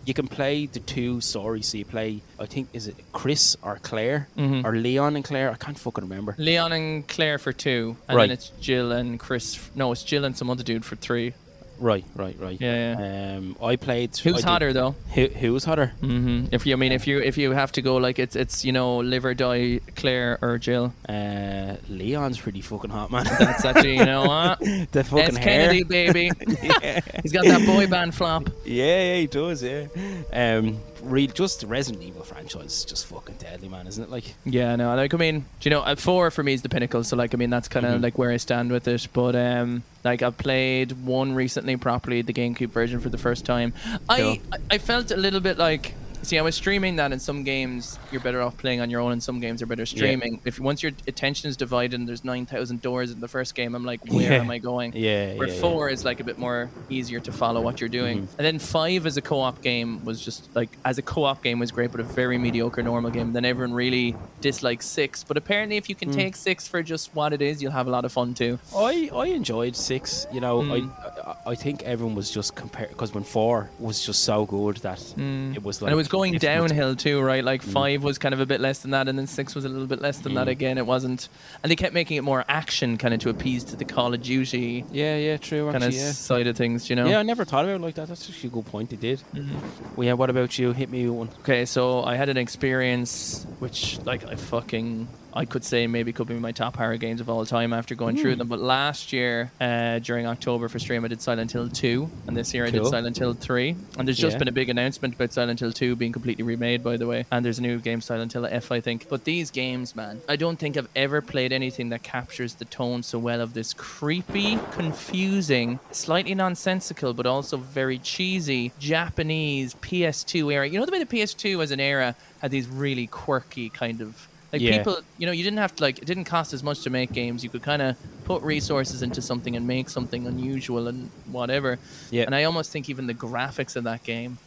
you can play the 2 stories. So you play, I think, is it Chris or Claire? Or Leon and Claire? I can't fucking remember. Leon and Claire for 2, and then it's Jill and Chris. No, it's Jill and some other dude for 3. Right. Yeah. I played. Who's hotter though? Who's hotter? If you have to go like it's live or die, Claire or Jill. Leon's pretty fucking hot, man. That's actually, you know what? The fucking S. hair. Kennedy, baby. He's got that boy band flop. Yeah, he does. Yeah. Just the Resident Evil franchise is just fucking deadly, man, isn't it? Like. Yeah, no, like I mean, do you know, 4 for me is the pinnacle. So like, I mean, that's kind of like where I stand with it. But like I've played 1 recently properly, the GameCube version for the first time. Cool. I felt a little bit like. See, I was streaming that. In some games, you're better off playing on your own. In some games, you're better streaming. Yeah. If once your attention is divided and there's 9,000 doors in the first game, I'm like, where am I going? Where 4 is like a bit more easier to follow what you're doing. And then 5 as a co-op game was just like, as a co-op game was great, but a very mediocre normal game. Then everyone really dislikes 6. But apparently, if you can take 6 for just what it is, you'll have a lot of fun too. I enjoyed 6. You know, I think everyone was just compared because when 4 was just so good that it was like. And it was going downhill too, right? Like 5 was kind of a bit less than that, and then 6 was a little bit less than that again. It wasn't, and they kept making it more action, kind of to appease to the Call of Duty. Yeah, true. Kind of side of things, you know. Yeah, I never thought about it like that. That's actually a good point. They did. Well, yeah. What about you? Hit me with one. Okay, so I had an experience which, like, I could say maybe could be my top horror games of all time after going through them. But last year, during October for stream, I did Silent Hill 2, and this year I did Silent Hill 3. And there's just been a big announcement about Silent Hill 2 being completely remade, by the way. And there's a new game, Silent Hill F, I think. But these games, man, I don't think I've ever played anything that captures the tone so well of this creepy, confusing, slightly nonsensical, but also very cheesy Japanese PS2 era. You know the way the PS2 as an era had these really quirky kind of... Like people, you know, you didn't have to it didn't cost as much to make games. You could kind of put resources into something and make something unusual and whatever. Yeah. And I almost think even the graphics of that game,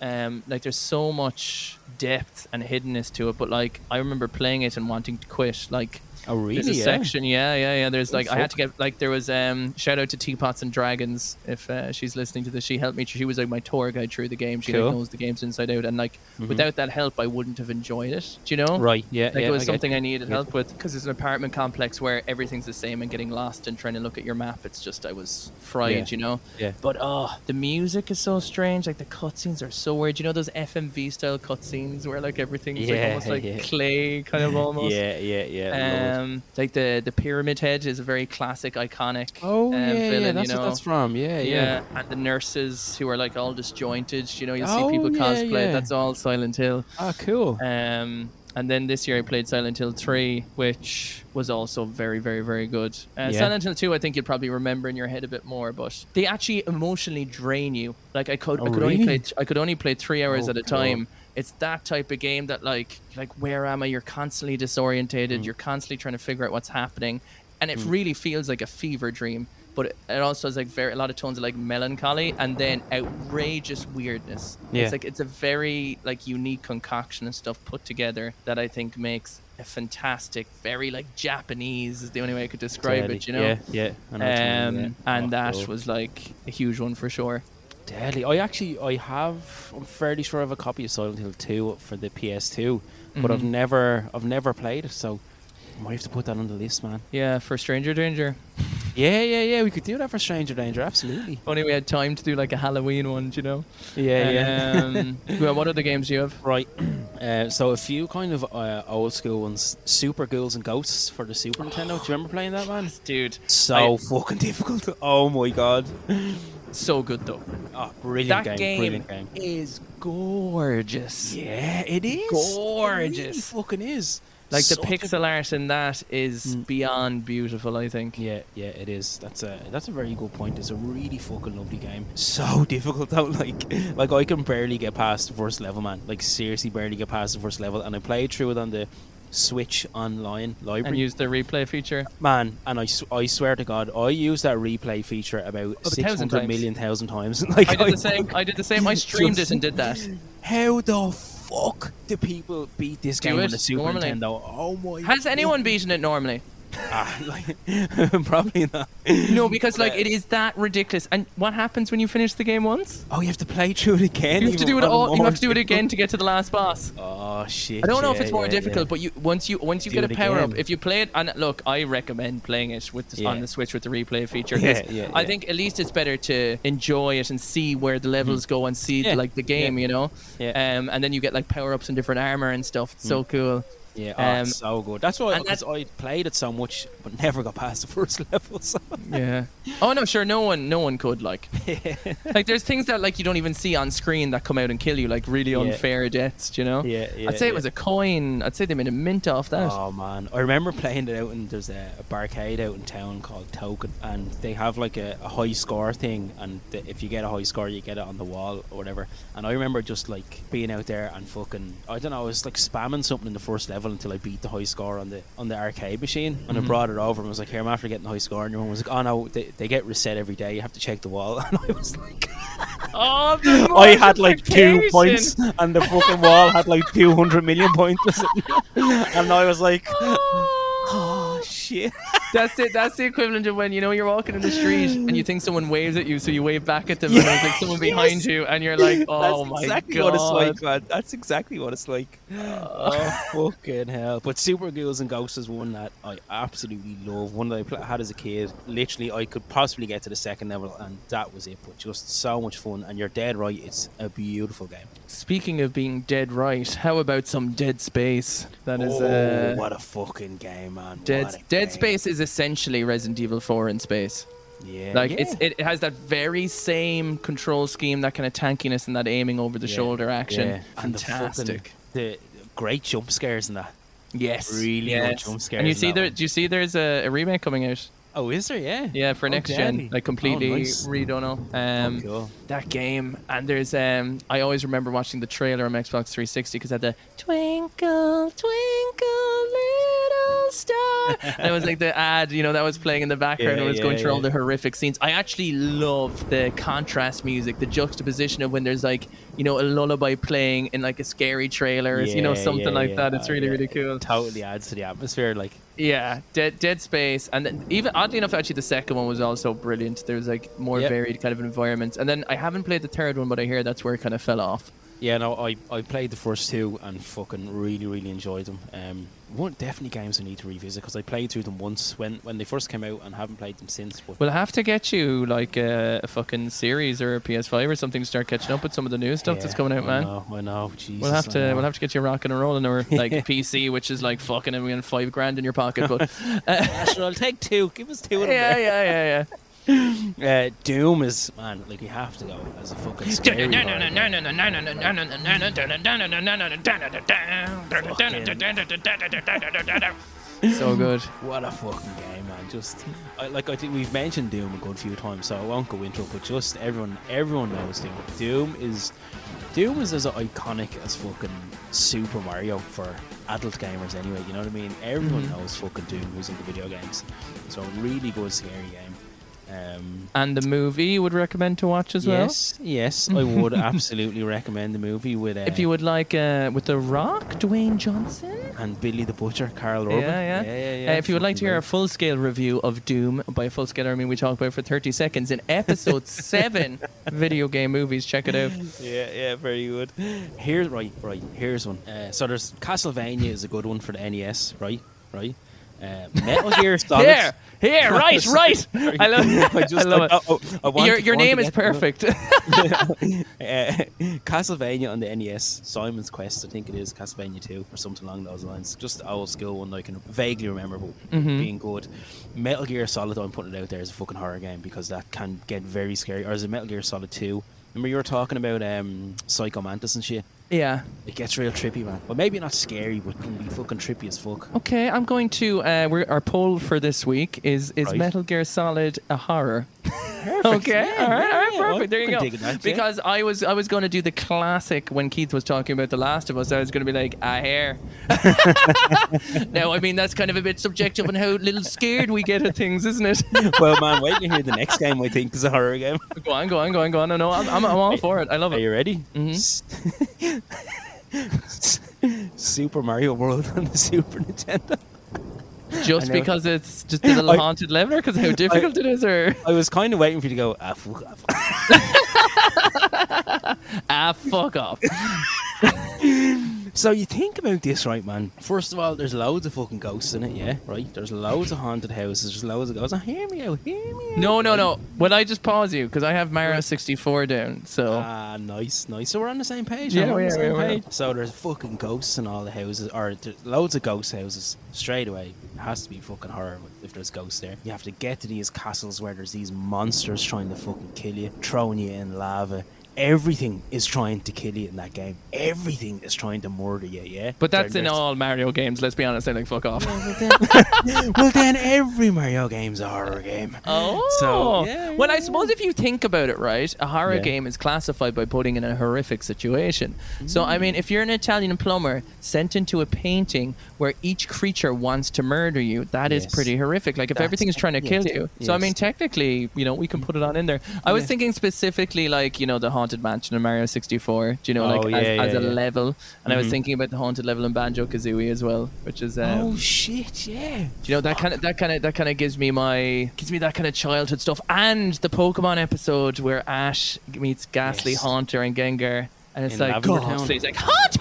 like there's so much depth and hiddenness to it. But like, I remember playing it and wanting to quit. Like, oh really? There's a section, yeah. There's like, I had to get like, there was shout out to Teapots and Dragons if she's listening to this. She helped me. She was like my tour guide through the game. She like knows the games inside out, and like without that help, I wouldn't have enjoyed it. Do you know? Right. Yeah. Like it was something I needed help with because it's an apartment complex where everything's the same and getting lost and trying to look at your map. It's just I was fried, you know. Yeah. But the music is so strange. Like the cutscenes are so weird. You know those FMV style cutscenes where like everything's like almost like clay kind of almost. Yeah. Like the pyramid head is a very classic, iconic that's villain, you know? what that's from. Yeah. And the nurses who are like all disjointed, you know, you'll see people cosplay. That's all Silent Hill. Oh, cool. And then this year I played Silent Hill 3, which was also very, very, very good. Silent Hill 2, I think you'd probably remember in your head a bit more, but they actually emotionally drain you. Like I could only play 3 hours at a time. It's that type of game that like where am I? You're constantly disorientated. You're constantly trying to figure out what's happening, and it really feels like a fever dream. But it also has like a lot of tones of like melancholy and then outrageous weirdness. Yeah. It's a very like unique concoction of stuff put together that I think makes a fantastic, very like Japanese is the only way I could describe it. You know? Yeah. And that was like a huge one for sure. Deadly. I'm fairly sure I have a copy of Silent Hill 2 for the PS2, but I've never played it, so I might have to put that on the list, man. Yeah, for Stranger Danger. Yeah, we could do that for Stranger Danger, absolutely. Only we had time to do like a Halloween one, you know? Yeah. Well, what other games do you have? Right. So a few kind of old school ones. Super Ghouls and Ghosts for the Super Nintendo. Do you remember playing that, man? Dude. Fucking difficult. Oh my god. So good though. Oh, brilliant game. Brilliant game is gorgeous. Yeah, it is. Gorgeous. It really fucking is. Like the pixel art in that is beyond beautiful, I think. Yeah, it is. That's a very good point. It's a really fucking lovely game. So difficult though. Like I can barely get past the first level, man. Like seriously, barely get past the first level. And I played through it on the Switch Online library and use the replay feature, man. And I swear to God, I used that replay feature about 600 million thousand times. Like I did the same. I streamed it and did that. How the fuck do people beat this game on the Super Nintendo? Oh my! Has anyone beaten it normally? Probably not. No, because like it is that ridiculous. And what happens when you finish the game once? Oh, you have to play through it again. You have to do it all. You have to do it again to get to the last boss. Oh shit! I don't know if it's more difficult, but once you get a power up, if you play it, and look, I recommend playing it with on the Switch with the replay feature. I think at least it's better to enjoy it and see where the levels go and see like the game, you know. And then you get like power ups and different armor and stuff. It's so cool. Yeah, it's so good. That's why I played it so much, but never got past the first level. So. Yeah. Oh no, sure. No one could like. Like there's things that like you don't even see on screen that come out and kill you, like really unfair deaths. You know. I'd say it was a coin. I'd say they made a mint off that. Oh man, I remember playing it out, and there's a barcade out in town called Token, and they have like a high score thing, and if you get a high score, you get it on the wall or whatever. And I remember just like being out there and fucking, I don't know, I was like spamming something in the first level until I beat the high score on the arcade machine, and I brought it over and was like, here, I'm after getting the high score, and everyone was like, oh no, they get reset every day, you have to check the wall. And I was like, I had like 2 points and the fucking wall had like 200 million points. And I was like, oh shit. That's it. That's the equivalent of when, you know, you're walking in the street and you think someone waves at you, so you wave back at them, and there's like someone behind you, and you're like, oh my god. What it's like, man. That's exactly what it's like. Oh fucking hell! But Super Ghouls and Ghosts is one that I absolutely love. One that I had as a kid. Literally, I could possibly get to the second level, and that was it. But just so much fun. And you're dead right. It's a beautiful game. Speaking of being dead right, how about some Dead Space? That is what a fucking game, man. Dead Space is essentially Resident Evil 4 in space. Yeah, like it has that very same control scheme, that kind of tankiness and that aiming over the shoulder action. Yeah. Fantastic. And the great jump scares in that. Yes, really good jump scares. And you see do you see there's a remake coming out? Oh, is there? Yeah, for next gen, like completely redone all. Cool. That game. And there's I always remember watching the trailer on Xbox 360 because it had the twinkle twinkle little star, and it was like the ad, you know, that was playing in the background and it was going through all the horrific scenes. I actually love the contrast music, the juxtaposition of when there's like, you know, a lullaby playing in like a scary trailer, you know, something like that. It's really cool. It totally adds to the atmosphere, like. Yeah, Dead Space, and then even oddly enough, actually the second one was also brilliant. There was like more varied kind of environments, and then I haven't played the third one, but I hear that's where it kind of fell off. Yeah, no, I played the first two and fucking really enjoyed them. One definitely games I need to revisit because I played through them once when they first came out and haven't played them since. But we'll have to get you like a fucking series or a PS5 or something to start catching up with some of the new stuff that's coming out, man. I know. Jesus, we'll have to get you rocking and rolling, or like PC, which is like fucking $5,000 in your pocket. But sure, I'll take two. Give us two of them. Yeah. Doom is, man, like, you have to go as a fucking scary so good. What a fucking game, man. Just I think we've mentioned Doom a good few times, so I won't go into it, but just everyone knows Doom is as iconic as fucking Super Mario for adult gamers anyway, you know what I mean? Everyone knows fucking Doom who's into video games. So really good scary game. And the movie you would recommend to watch as well? Yes, I would absolutely recommend the movie with if you would like with The Rock, Dwayne Johnson, and Billy the Butcher, Carl Urban. Yeah. If you would like to hear a full-scale review of Doom, by full-scale I mean we talk about it for 30 seconds in episode 7, video game movies, check it out. Yeah, very good. Here's one. So there's Castlevania is a good one for the NES, right? Metal Gear Solid. Here, right. I love it. Your name is perfect. Castlevania on the NES, Simon's Quest, I think it is, Castlevania 2 or something along those lines. Just old school one that I can vaguely remember, but being good. Metal Gear Solid, I'm putting it out there as a fucking horror game because that can get very scary. Or is it Metal Gear Solid 2? Remember you were talking about Psycho Mantis and shit? Yeah. It gets real trippy, man. Well, maybe not scary, but it can be fucking trippy as fuck. Okay, I'm going to... our poll for this week is Metal Gear Solid a horror? Perfect. Okay, all right, perfect. There you go. Because I was going to do the classic when Keith was talking about The Last of Us. I was going to be like, here. Now, I mean, that's kind of a bit subjective on how little scared we get at things, isn't it? Well, man, wait to hear the next game I think is a horror game. Go on. No, I'm all for it. I love it. Are you ready? Mm-hmm. Super Mario World on the Super Nintendo. Just know. because it's just a little haunted level, or because how difficult it is, or I was kind of waiting for you to go, fuck off. fuck off. So you think about this, right, man? First of all, there's loads of fucking ghosts in it, yeah, right? There's loads of haunted houses, there's loads of ghosts. Now, hear me out. No. Will I just pause you? Because I have Mario 64 down, so... Nice. So we're on the same page. Yeah, we're on the same we are. page. So there's fucking ghosts in all the houses, or there's loads of ghost houses. Straight away, it has to be fucking horror if there's ghosts there. You have to get to these castles where there's these monsters trying to fucking kill you, throwing you in lava. Everything is trying to kill you in that game. Everything is trying to murder you, yeah? But that's in all Mario games, let's be honest. They're like, fuck off. Well, then every Mario game's a horror game. Oh. So, well, I suppose if you think about it, right, a horror game is classified by putting in a horrific situation. So, I mean, if you're an Italian plumber sent into a painting where each creature wants to murder you, that is pretty horrific. Like, if everything is trying to kill you. So, I mean, technically, you know, we can put it on in there. I was thinking specifically, like, you know, the Haunted Mansion in Mario 64, do you know, like as a level, and I was thinking about the haunted level in Banjo-Kazooie as well, which is oh shit, yeah. Do you know, that kind of gives me that kind of childhood stuff, and the Pokemon episode where Ash meets Ghastly Haunter and Gengar. And it's like, God, he's like, haunt.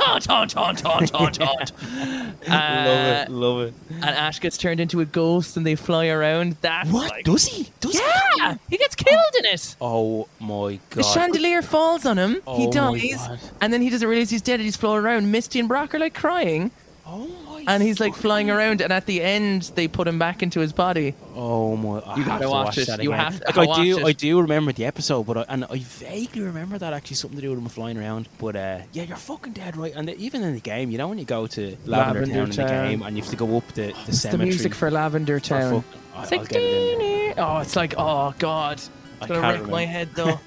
Love it. And Ash gets turned into a ghost and they fly around. That's what? Like, does he? Yeah, he gets killed in it. Oh my God. The chandelier falls on him. Oh he my dies. God. And then he doesn't realize he's dead and he's floating around. Misty and Brock are like crying. Oh my. And he's like flying around, and at the end they put him back into his body. Oh my! You gotta watch it. You have to like, watch it. I do remember the episode, but I vaguely remember that actually something to do with him flying around. But yeah, you're fucking dead right. And even in the game, you know, when you go to Lavender Town in the game, and you have to go up the cemetery. The music for Lavender Town. It's like, it's like, oh God. It's gonna wreck my head though,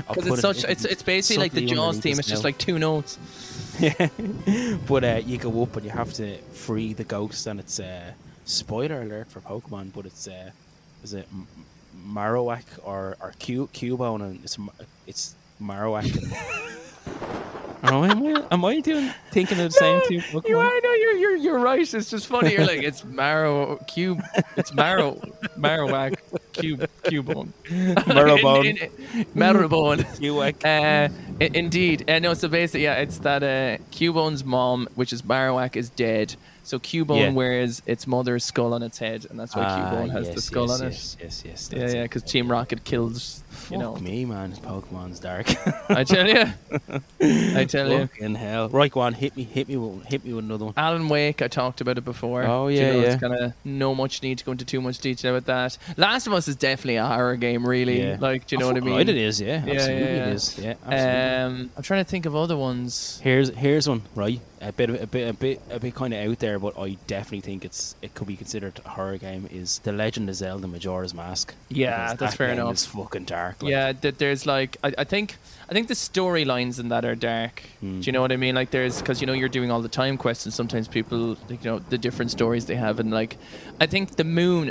because it's basically like the Jaws theme. It's just like 2 notes. Yeah, but you go up and you have to free the ghost, and it's spoiler alert for Pokemon, but it's is it Marowak or Cubone, and it's Marowak. Am I thinking of the same two Pokemon? You are, no, you're right. It's just funny. You're like, it's Marowak, Cubone. Marrowbone. Indeed. No, so basically, yeah, it's that Cubone's mom, which is Marowak, is dead. So Cubone wears its mother's skull on its head, and that's why Cubone has the skull on it. Yes. Yeah, because Team Rocket kills, you know. Fuck me, man. Pokemon's dark. I tell you. Fucking hell. Right, go on. Hit me with another one. Alan Wake, I talked about it before. Oh, yeah, you know, it's kind of no much need to go into too much detail about that. Last of Us is definitely a horror game, really. Yeah. Like, do you know what I mean? Right, it is, yeah. Absolutely it is. Yeah, absolutely. I'm trying to think of other ones. Here's one, right? A bit kind of out there, but I definitely think it could be considered a horror game. Is The Legend of Zelda: Majora's Mask? Yeah, that's fair enough. It's fucking dark. Like. Yeah, there's like I think the storylines in that are dark. Do you know what I mean? Like there's, because you know you're doing all the time quests, and sometimes people, like, you know, the different stories they have, and like I think the moon.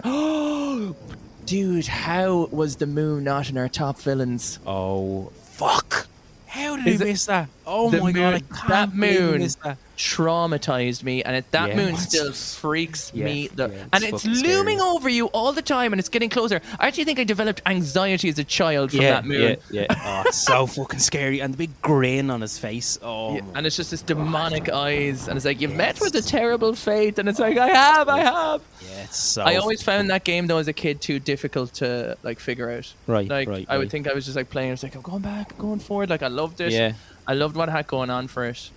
Oh, dude, how was the moon not in our top villains? Oh fuck! How did I miss that? Oh my God! I can't that moon miss that. Traumatized me, and that moon still freaks me. And it's looming over you all the time, and it's getting closer. I actually think I developed anxiety as a child from that moon. Yeah. Oh, it's so fucking scary, and the big grin on his face. Oh, yeah. And it's just this demonic eyes, and it's like, you've met with a terrible fate, and it's like, I have. Yeah, it's so. I always found that game though as a kid too difficult to like figure out. Right. I would think I was just like playing. It's like, I'm going back, I'm going forward. Like I loved it. Yeah. I loved what I had going on for it.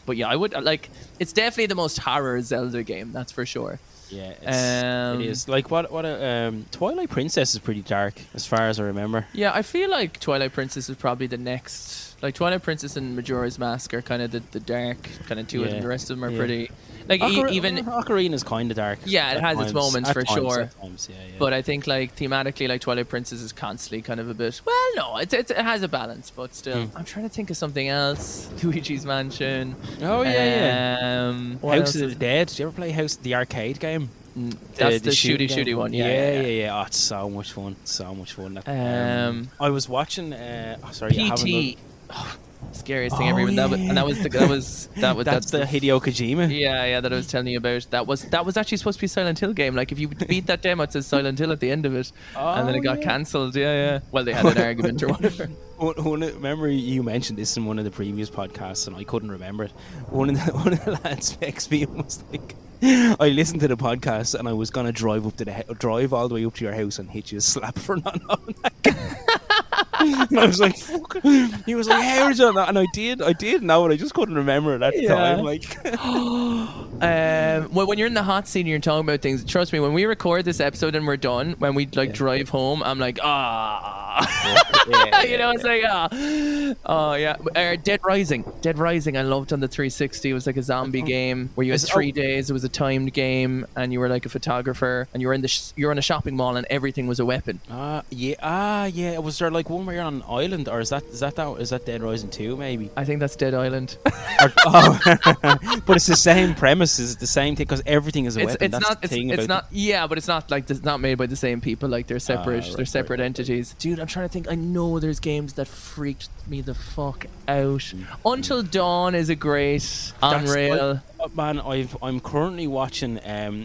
But yeah, I would like. It's definitely the most horror Zelda game. That's for sure. Yeah, it is. Like what Twilight Princess is pretty dark as far as I remember. Yeah, I feel like Twilight Princess is probably the next. Like Twilight Princess and Majora's Mask are kind of the dark kind of two of them. The rest of them are pretty. Like even Ocarina is kind of dark. Yeah, it has its moments for sure. At times, yeah. But I think like thematically, like Twilight Princess is constantly kind of a bit. Well, no, it has a balance, but still. I'm trying to think of something else. Luigi's Mansion. Oh yeah. House of the Dead. Did you ever play the arcade game? That's the shooty one. Yeah. Oh, it's so much fun. I was watching. Sorry, PT. Scariest thing ever. Even that was That's the Hideo Kojima. Yeah, that I was telling you about. That was actually supposed to be a Silent Hill game. Like if you beat that demo, it says Silent Hill at the end of it, and then it got cancelled. Yeah. Well, they had an argument or whatever. Remember you mentioned this in one of the previous podcasts, and I couldn't remember it. One of the lads texted me and was like, I listened to the podcast and I was gonna drive all the way up to your house and hit you a slap for not knowing that. And I was like, fuck. He was like, how did you know that? And I did know it, I just couldn't remember it at the time. Like, well, when you're in the hot seat and you're talking about things, trust me, when we record this episode and we're done, when we drive home, I'm like, you know, it's like, oh yeah. Dead Rising, I loved on the 360. It was like a zombie game where you had 3 days. It was a timed game, and you were like a photographer, and you were in you're in a shopping mall, and everything was a weapon. Yeah. Was there like one where you're on an island, or is that Dead Rising 2 maybe? I think that's Dead Island. But it's the same premise. Is it the same thing? Because everything is a weapon. It's not. Yeah, but it's not like it's not made by the same people. Like they're separate. They're separate entities. Dude, I'm trying to think. I know there's games that freaked me the fuck out. Until Dawn is a great Unreal. Man, I'm currently watching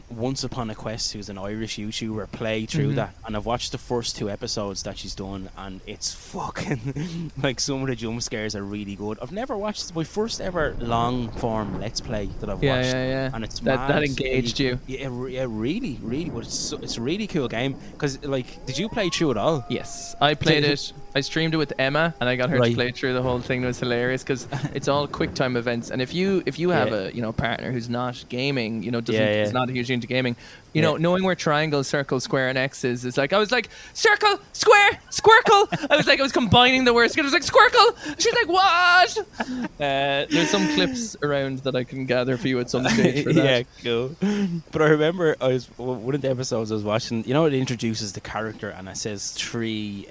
Once Upon a Quest, who's an Irish YouTuber, play through that, and I've watched the first 2 episodes that she's done, and it's fucking like some of the jump scares are really good. I've never watched my first ever long form Let's Play that I've watched, yeah. And it's that engaged you. Yeah, really, but it's a really cool game. Because like, did you play through it all? Yes, I played it. I streamed it with Emma, and I got her to play through the whole thing. It was hilarious because it's all quick time events, and if you have a partner who's not gaming, is not hugely into gaming, know, knowing where triangle, circle, square, and X is like, I was like, circle, square, squircle. I was combining the words. It was like, squircle. She's like, what? There's some clips around that I can gather for you at some stage for that. Yeah, cool. But I remember one of the episodes I was watching, it introduces the character and it says 3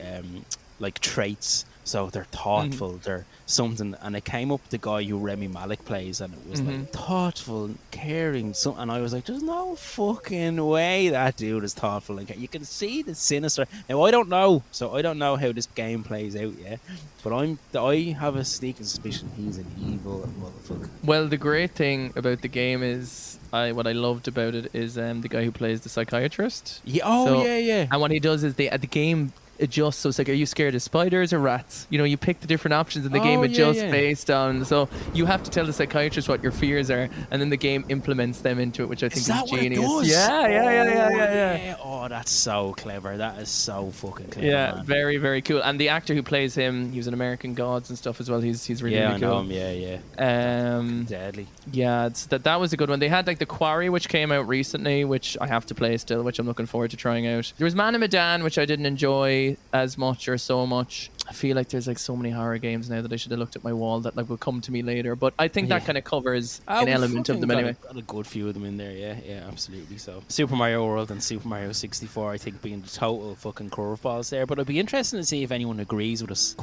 like traits. So they're thoughtful, they're something, and it came up the guy who Remy Malek plays, and it was like thoughtful, caring, and I was like, there's no fucking way that dude is thoughtful. Like, you can see the sinister. Now I don't know how this game plays out yet, but I have a sneaking suspicion he's an evil motherfucker. Well, the great thing about the game is, what I loved about it is the guy who plays the psychiatrist. Yeah, And what he does is the game adjusts, so it's like, are you scared of spiders or rats? You pick the different options and the game adjusts based on, so you have to tell the psychiatrist what your fears are, and then the game implements them into it, which I think is genius. What it does? Yeah. Oh, that's so clever. That is so fucking clever. Yeah, man. very, very cool. And the actor who plays him, he was in American Gods and stuff as well. He's really, really cool. I know him. Yeah. Deadly. Yeah, that was a good one. They had like The Quarry, which came out recently, which I have to play still, which I'm looking forward to trying out. There was Man of Medan, which I didn't enjoy as much or so much. I feel like there's like so many horror games now that I should have looked at my wall that like will come to me later, but I think that kind of covers an element of them anyway. Got a good few of them in there. Yeah, absolutely. So Super Mario World and Super Mario 64, I think, being the total fucking curveballs there, but it'd be interesting to see if anyone agrees with us.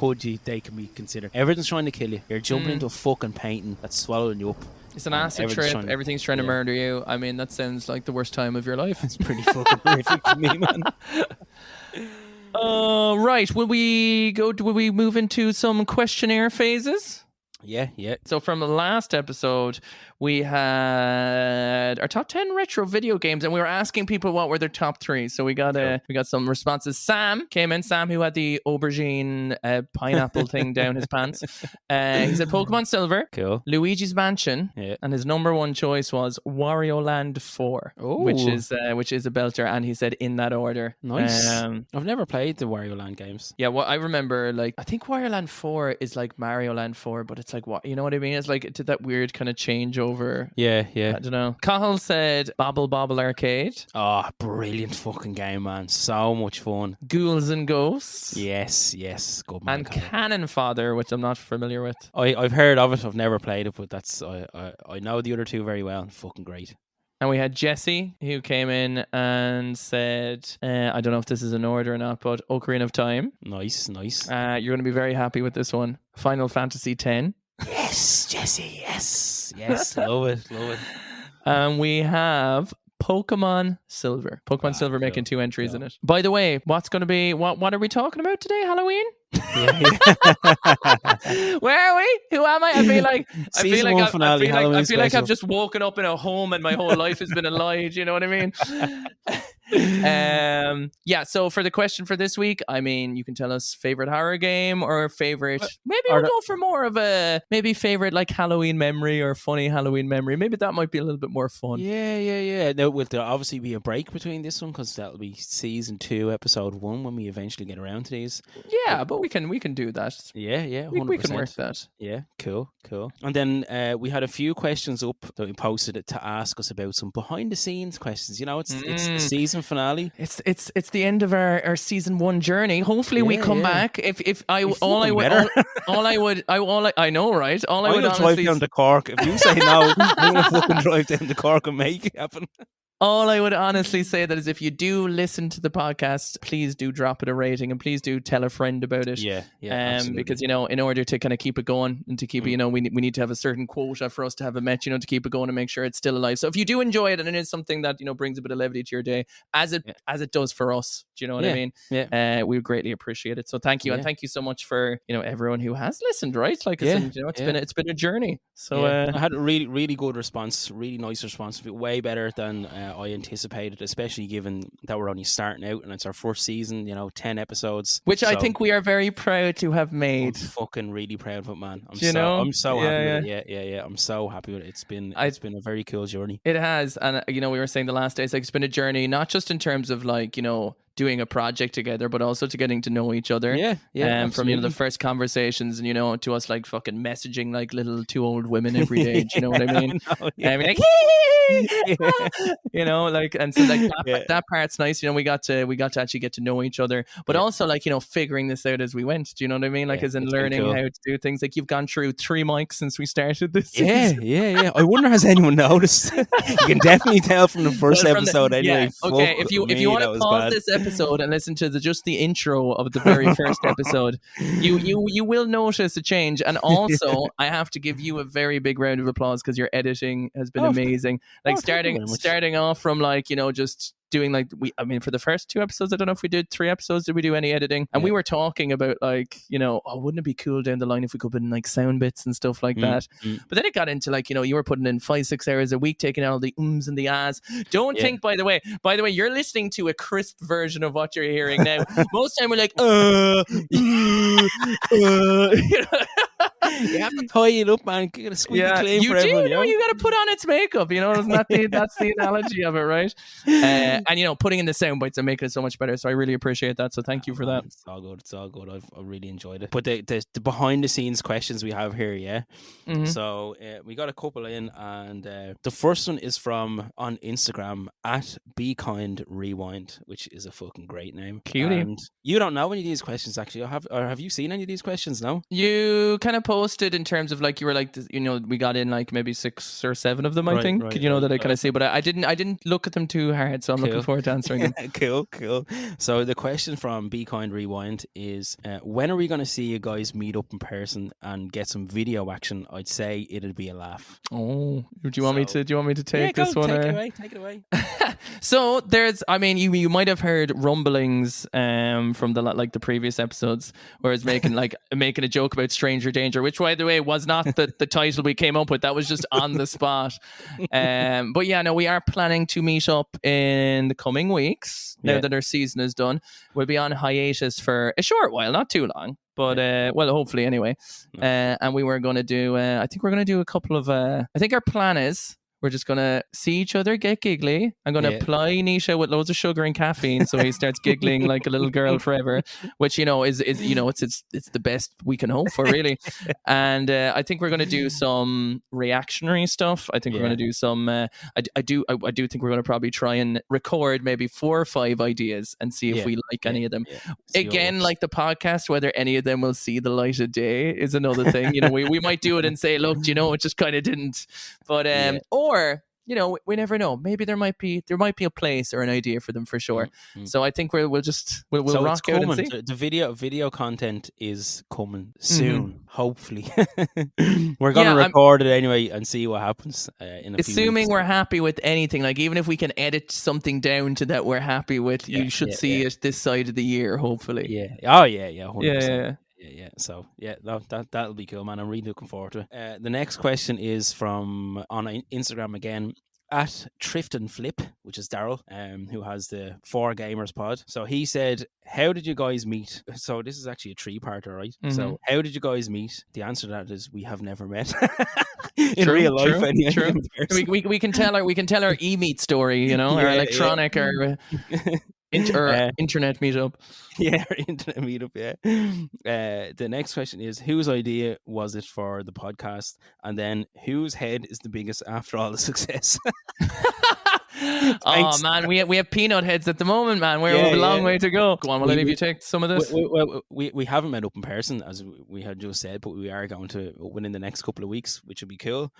They can be considered. Everything's trying to kill you. You're jumping into a fucking painting that's swallowing you up. It's an acid trip. Everything's trying to murder you. I mean, that sounds like the worst time of your life. It's pretty fucking horrific to me, man. Right. Will we move into some questionnaire phases? Yeah. So from the last episode, we had our top 10 retro video games, and we were asking people what were their top 3. So we got some responses. Sam came in. Sam, who had the aubergine pineapple thing down his pants. He said Pokemon Silver, cool, Luigi's Mansion, and his number 1 choice was Wario Land 4, which is a belter. And he said in that order. Nice. I've never played the Wario Land games. Yeah, well, I remember I think Wario Land 4 is like Mario Land 4, but it's like, what, you know what I mean? It's like it did that weird kind of changeover. Yeah. I don't know. Cahill said Bobble Bobble Arcade. Oh, brilliant fucking game, man. So much fun. Ghouls and Ghosts. Yes. Good man. And Cannon Fodder, which I'm not familiar with. I've heard of it. I've never played it, but that's I know the other 2 very well. Fucking great. And we had Jesse, who came in and said, I don't know if this is in order or not, but Ocarina of Time. Nice. You're going to be very happy with this one. Final Fantasy X. Yes, Jesse, yes. Love it. We have Pokemon Silver. Pokemon Silver making 2 entries in it. By the way, what's going to be, what are we talking about today? Halloween? Where are we? Who am I? I feel like I've just woken up in a home and my whole life has been a lie. Do you know what I mean? So for the question for this week, I mean, you can tell us favorite horror game or favorite, maybe we'll go for more of a favorite like Halloween memory or funny Halloween memory. Maybe that might be a little bit more fun. Yeah. There will obviously be a break between this one because that'll be season 2 episode 1 when we eventually get around to these. But we can do that. 100%. We can work that. Yeah, cool. And then we had a few questions up that we posted it to ask us about some behind the scenes questions. You know, it's the season finale. It's the end of our season 1 journey. Hopefully we come back. I know, right? I would drive down to Cork. If you say no, I'm gonna fucking drive down to Cork and make it happen. All I would honestly say that is if you do listen to the podcast, please do drop it a rating and please do tell a friend about it. Yeah, because, you know, in order to kind of keep it going and to keep it, you know, we need to have a certain quota for us to have a match, you know, to keep it going and make sure it's still alive. So if you do enjoy it and it is something that, you know, brings a bit of levity to your day, as it does for us, do you know what I mean? Yeah. We would greatly appreciate it. So thank you. And thank you so much for, you know, everyone who has listened, right? Like, you know, it's been a journey. So I had a really, really good response, really nice response, way better than I anticipated, especially given that we're only starting out and it's our first season, you know, 10 episodes. Which I think we are very proud to have made. I'm fucking really proud of it, man. I'm so happy with it. Yeah. I'm so happy with it. It's been a very cool journey. It has. And, you know, we were saying the last days, like, it's been a journey, not just in terms of like, you know, doing a project together, but also to getting to know each other. From, you know, the first conversations and, you know, to us like fucking messaging like little 2 old women every day. Do you know what I mean? I mean, like, you know, like, and so like that part's nice. You know, we got to actually get to know each other, but also like, you know, figuring this out as we went. Do you know what I mean? Like, as in learning how to do things. Like, you've gone through 3 mics since we started this. Yeah. I wonder, has anyone noticed? You can definitely tell from the first episode anyway. Okay, if you want to pause this episode and listen to just the intro of the very first episode, you will notice a change. And also I have to give you a very big round of applause because your editing has been amazing. Like, starting off from like, you know, just doing like for the first 2 episodes, I don't know if we did 3 episodes, did we do any editing? And we were talking about like, you know, wouldn't it be cool down the line if we could put in like sound bits and stuff like that. But then it got into like, you know, you were putting in 5-6 hours a week, taking out all the ums and the ahs. Don't think, by the way, you're listening to a crisp version of what you're hearing now. Most time we're like, you have to tie it up, man. You gotta squeak it clean for everyone. You know, you gotta put on its makeup. You know, that's the analogy of it, right? And, you know, putting in the sound bites and making it so much better. So I really appreciate that. So thank you for that. It's all good. I've really enjoyed it. But the behind the scenes questions we have here, So we got a couple in, and the first one is from on Instagram at BeKindRewind, which is a fucking great name. Cutie. And you don't know any of these questions actually. Have you seen any of these questions? No. You kind of posted in terms of like, you were like, you know, we got in like maybe 6 or 7 of them, I think. I kind of see, but I didn't look at them too hard, so I'm looking forward to answering them. Cool. So the question from Be Kind Rewind is, when are we going to see you guys meet up in person and get some video action? I'd say it'd be a laugh. Oh, do you want me to take this one? Take it away. So there's, I mean, you might have heard rumblings from the previous episodes where it's making a joke about stranger danger, which, by the way, was not the title we came up with. That was just on the spot. But yeah, no, we are planning to meet up in the coming weeks. Now that our season is done, we'll be on hiatus for a short while, not too long. But, hopefully anyway. And we were going to do, I think we're going to do a couple of, I think our plan is, we're just going to see each other, get giggly. I'm going to ply Nisha with loads of sugar and caffeine so he starts giggling like a little girl forever, which, you know, is you know, it's the best we can hope for, really. And I think we're going to do some reactionary stuff. I think we're going to do some, I do think we're going to probably try and record maybe 4 or 5 ideas and see if we like any of them. Again, like the podcast, whether any of them will see the light of day is another thing. You know, we might do it and say, look, you know, it just kind of didn't. But, or you know, we never know. Maybe there might be a place or an idea for them for sure. Mm. So I think we'll So rock it's out and coming. see. The video content is coming Mm-hmm. soon, hopefully. We're gonna record it anyway and see what happens in a few Assuming weeks. we're happy with anything, like even if we can edit something down to that we're happy with, you should see it this side of the year, hopefully. Yeah. Oh yeah. 100%. Yeah. Yeah. So yeah, that'll be cool, man. I'm really looking forward to it. The next question is from on Instagram again. At Thrift and Flip, which is Daryl, who has the 4Gamers pod. So he said, how did you guys meet? So this is actually a 3-parter, right? Mm-hmm. So how did you guys meet? The answer to that is we have never met. In real life, anyway. True. We can tell our e-meet story, you know, our electronic or internet meetup. Yeah, our internet meetup, yeah. The next question is, whose idea was it for the podcast? And then, whose head is the biggest after all the success? Oh man, we have peanut heads at the moment, man. We're a long way to go. Go on, will any of you take some of this? We haven't met up in person, as we had just said, but we are going to within the next couple of weeks, which will be cool.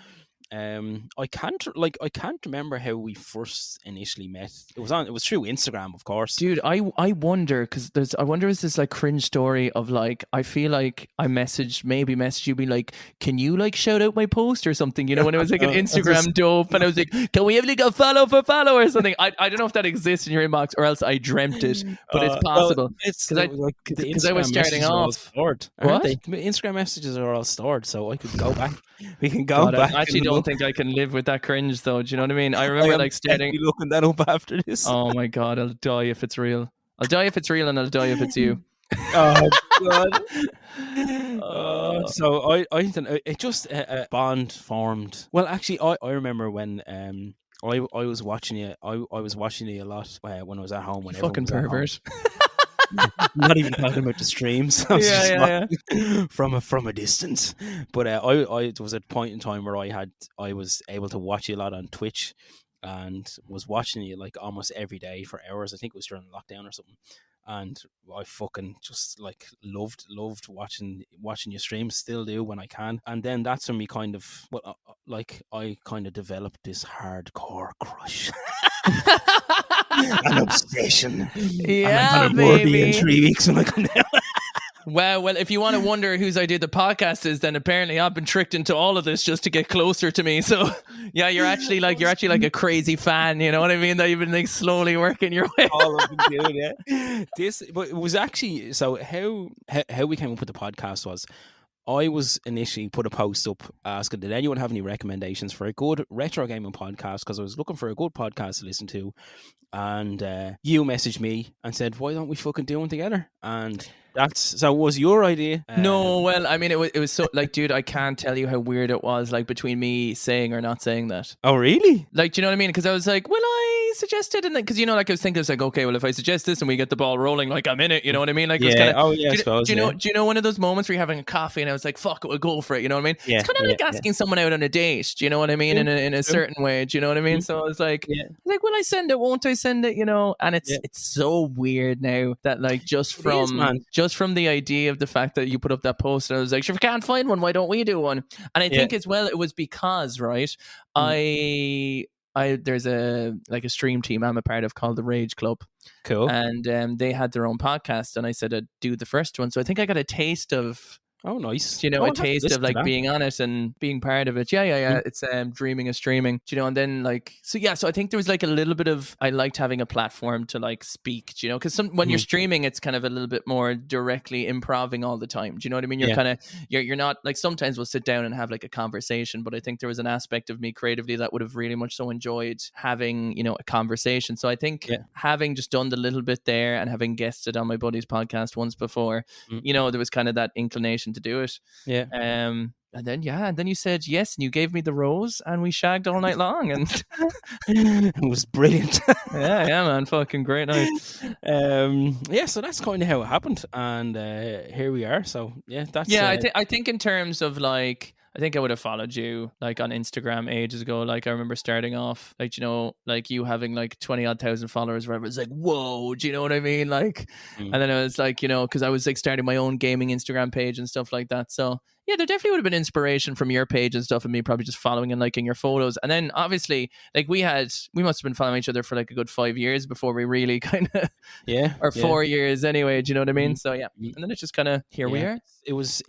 I can't remember how we first initially met. It was through Instagram, of course. Dude, I wonder, because is this like cringe story of like, I feel like I messaged you, be like, can you like shout out my post or something, you know, when it was like an Instagram dope, and I was like, can we have like a follow for follow or something? I don't know if that exists in your inbox or else I dreamt it, but it's possible. Because I was starting off. Stored, what? The Instagram messages are all stored, so I could go back. We can go back. I actually don't think I can live with that cringe though. Do you know what I mean? I remember like starting looking that up after this. Oh my god, I'll die if it's real. I'll die if it's real, and I'll die if it's you. Oh god. So I it just a bond formed. Well, actually, I remember when I was watching you. I was watching you a lot when I was at home. When fucking pervert. Not even talking about the streams. I was just from a distance. But I there was a point in time where I was able to watch you a lot on Twitch, and was watching you like almost every day for hours. I think it was during lockdown or something. And I fucking just like loved watching your streams. Still do when I can. And then that's when we kind of I kind of developed this hardcore crush. An obsession. Yeah, and baby. In 3 weeks when I come down. Well, if you want to wonder whose idea the podcast is, then apparently I've been tricked into all of this just to get closer to me. So, yeah, you're actually like a crazy fan. You know what I mean? That you've been like slowly working your way. All I've been doing, yeah. But it was actually so how we came up with the podcast was. I was initially put a post up asking, did anyone have any recommendations for a good retro gaming podcast? Because I was looking for a good podcast to listen to. And you messaged me and said, why don't we fucking do one together? And so it was your idea. No, well, I mean, it was so like, dude, I can't tell you how weird it was, like between me saying or not saying that. Oh, really? Like, do you know what I mean? Because I was like, well, I suggested, and then because you know, like I was thinking, it's like, okay, well, if I suggest this and we get the ball rolling, like I'm in it. You know what I mean? Like, yeah. Kinda, oh yeah. Do you know one of those moments where you're having a coffee and I was like, fuck it, we'll go for it. You know what I mean? Yeah, it's kind of like asking someone out on a date. Do you know what I mean? In a certain way. Do you know what I mean? So I was like, will I send it? Won't I send it? You know? And it's so weird now that like just from the idea of the fact that you put up that post, and I was like, sure, if we can't find one, why don't we do one? And I think as well, it was because there's a stream team I'm a part of called the Rage Club. Cool. And they had their own podcast, and I said I'd do the first one. So I think I got a taste of. Oh, nice. You know, a taste of like being on it and being part of it. Yeah. It's dreaming of streaming. You know, and then like so I think there was like a little bit of I liked having a platform to like speak. You know, because when you're streaming, it's kind of a little bit more directly improving all the time. Do you know what I mean? You're kind of you're not like sometimes we'll sit down and have like a conversation, but I think there was an aspect of me creatively that would have really much so enjoyed having a conversation. So I think having just done the little bit there and having guested on my buddy's podcast once before, there was kind of that inclination to do it. And then you said yes, and you gave me the rose, and we shagged all night long, and it was brilliant. yeah, man, fucking great night. So that's kind of how it happened, and here we are. So that's I think in terms of like. I think I would have followed you like on Instagram ages ago. Like I remember starting off, like, like you having like 20,000 followers, where it was like, whoa, do you know what I mean? Like, and then I was like, because I was like starting my own gaming Instagram page and stuff like that. So Yeah, there definitely would have been inspiration from your page and stuff, and me probably just following and liking your photos. And then obviously, like we must have been following each other for like a good 5 years before we really kind of, Yeah, or yeah. 4 years anyway. Do you know what I mean? Mhm. So yeah, Mhm. and then it's just kind of here we Yeah, are. it was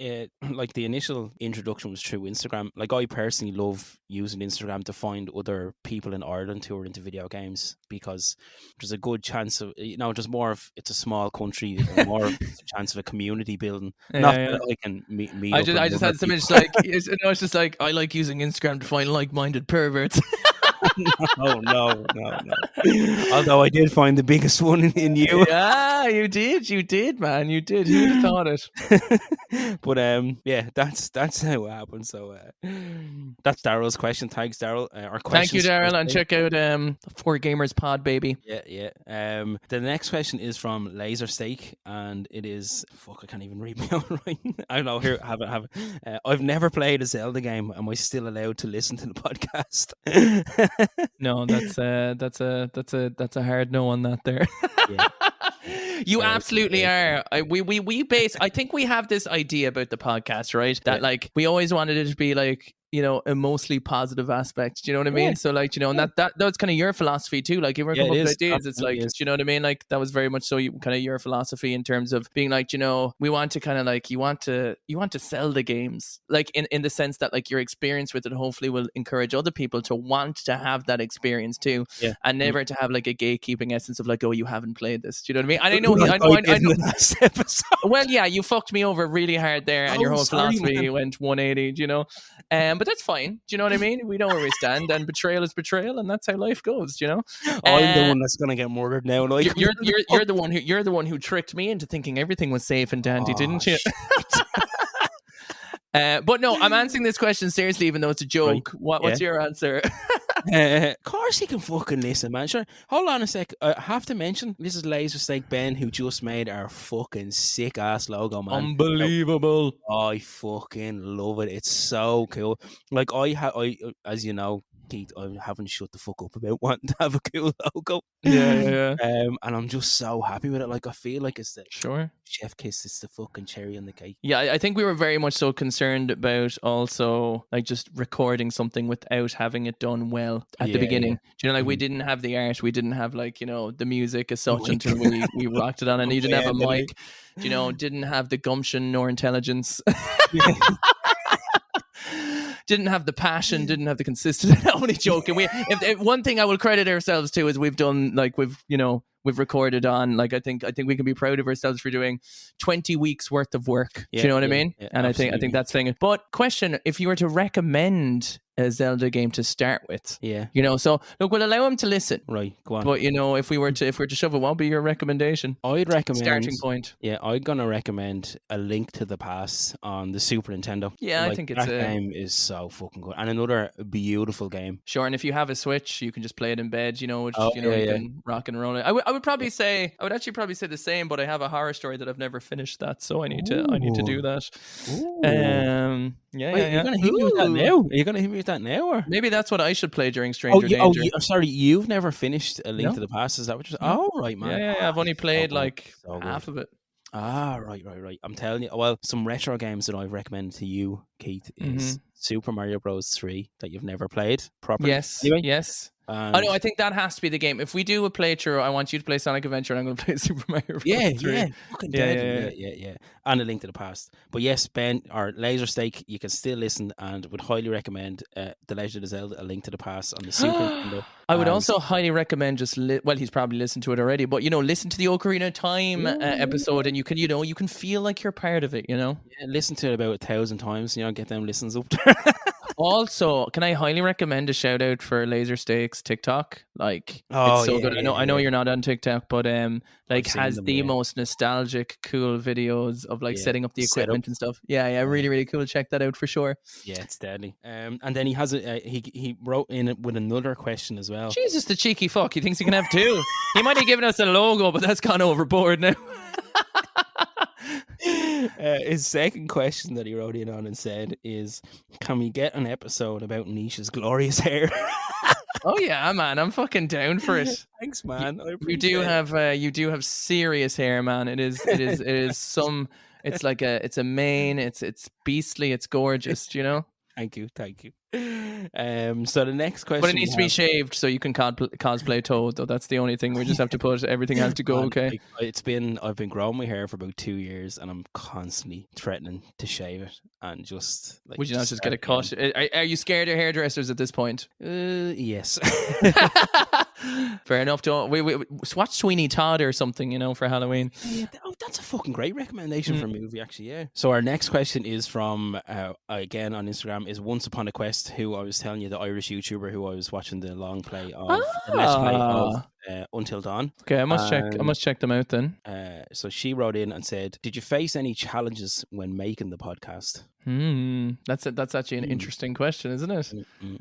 like the initial introduction was through Instagram. Like I personally love using Instagram to find other people in Ireland who are into video games because there's a good chance of just more of it's a small country, there's more of a chance of a community building. Not Yeah, yeah. that I can meet I up just with I just other had some people. image like it's just like I like using Instagram to find like-minded perverts. No. Although I did find the biggest one in you. Yeah, you did, man, you did. Who would have thought it? But yeah, that's how it happened. So that's Daryl's question. Thanks, Daryl. Our Thank you, questions. Daryl, and check out Four Gamers Pod, baby. Yeah. The next question is from Laser Steak, and it is I can't even read my own writing. I don't know. Here, have it. I've never played a Zelda game. Am I still allowed to listen to the podcast? No, that's a hard no on that there. Yeah. You absolutely are. I think we have this idea about the podcast, right? That like we always wanted it to be like, a mostly positive aspect. Do you know what I mean? Yeah. So like, and that's kind of your philosophy too. Like if we're Yeah, coming it up with is. ideas, it's like, Absolutely is. do you know what I mean? Like that was very much so kind of your philosophy in terms of being like, we want to kind of like you want to sell the games, like in the sense that like your experience with it hopefully will encourage other people to want to have that experience too, Yeah. and never to have like a gatekeeping essence of like, oh, you haven't played this. Do you know what I mean? And I know Like I in know. the last episode. Well, yeah, you fucked me over really hard there, and your Oh, whole sorry, philosophy man. went 180. But that's fine. Do you know what I mean? We know where we stand, and betrayal is betrayal, and that's how life goes. I'm the one that's gonna get murdered now. Like You're the one who tricked me into thinking everything was safe and dandy, didn't you? But no, I'm answering this question seriously, even though it's a joke. Right. What's your answer? Of course he can fucking listen, man. Sure. Hold on a sec. I have to mention this is Laser Steak Ben who just made our fucking sick ass logo, man. Unbelievable. I fucking love it. It's so cool. Like I as you know, Keith, I haven't shut the fuck up about wanting to have a cool logo. Yeah. And I'm just so happy with it. Like I feel like it's the Sure. chef kiss. It's the fucking cherry on the cake. Yeah, I think we were very much so concerned about also like just recording something without having it done well at the beginning. Do you know, like we didn't have the art, we didn't have like, the music as such until we rocked it on, and you didn't have a mic, didn't have the gumption nor intelligence. Didn't have the passion, didn't have the consistency. I'm only joking. If one thing I will credit ourselves to is we've done like we've recorded on, like I think we can be proud of ourselves for doing 20 weeks worth of work. Do you know what I mean? Yeah, and I think that's thing. But question, if you were to recommend a Zelda game to start with, so look, we'll allow him to listen. Right, go on. But if we were to shove it, what would be your recommendation? I'd recommend starting point. Yeah, I'm gonna recommend A Link to the Past on the Super Nintendo. Yeah, I think it's that game is so fucking good, and another beautiful game. Sure, and if you have a Switch, you can just play it in bed. You Yeah. can rock and roll it. I would actually probably say the same, but I have a horror story that I've never finished that, so I need to do that. Wait, you're gonna hit me with that now? Are you gonna hit me with that now, or maybe that's what I should play during Stranger Danger? Sorry, you've never finished A Link to the Past? Is that what you're saying? Oh, right, man. Yeah. I've only played half of it. Ah, right. I'm telling you. Well, some retro games that I've recommended to you, Keith, is Super Mario Bros. 3 that you've never played properly. Yes, anyway. yes. I know. I think that has to be the game. If we do a playthrough, I want you to play Sonic Adventure, and I'm going to play Super Mario Bros. 3. Yeah. Fucking dead. Yeah. And A Link to the Past. But yes, Ben, or Laser Steak, you can still listen, and would highly recommend The Legend of Zelda: A Link to the Past on the Super Nintendo. I would also highly recommend just he's probably listened to it already, but listen to the Ocarina of Time episode, and you can feel like you're part of it. Yeah, listen to it about 1,000 times. Get them listens up there. Also, can I highly recommend a shout out for Laser Steak's TikTok? Like, it's so good. I know you're not on TikTok, but has the most nostalgic, cool videos of setting up the equipment and stuff. Yeah, really, really cool. Check that out for sure. Yeah, it's deadly. And then he has he wrote in it with another question as well. Jesus, the cheeky fuck! He thinks he can have two. He might have given us a logo, but that's gone overboard now. His second question that he wrote in on and said is, can we get an episode about Nisha's glorious hair? Oh yeah, man, I'm fucking down for it. Thanks, man. You do have serious hair, man. It is some It's like it's a mane. It's beastly. It's gorgeous. You know. Thank you. So the next question, But it needs to be shaved so you can cosplay Toad. Though that's the only thing. We just have to put everything has to go. Man, Okay. like, I've been growing my hair for about 2 years, and I'm constantly threatening to shave it, and just like. Would you not just get a cut? Are you scared of hairdressers at this point? Yes. Fair enough. Don't we watch Sweeney Todd or something, you know, for Halloween? Yeah, that's a fucking great recommendation for a movie, actually. Yeah. So our next question is from again on Instagram, is Once Upon a Quest, who I was telling you, the Irish YouTuber who I was watching the long play of, the let's play of Until Dawn. Okay, I must check them out then. So she wrote in and said, "Did you face any challenges when making the podcast?" That's actually an interesting question, isn't it?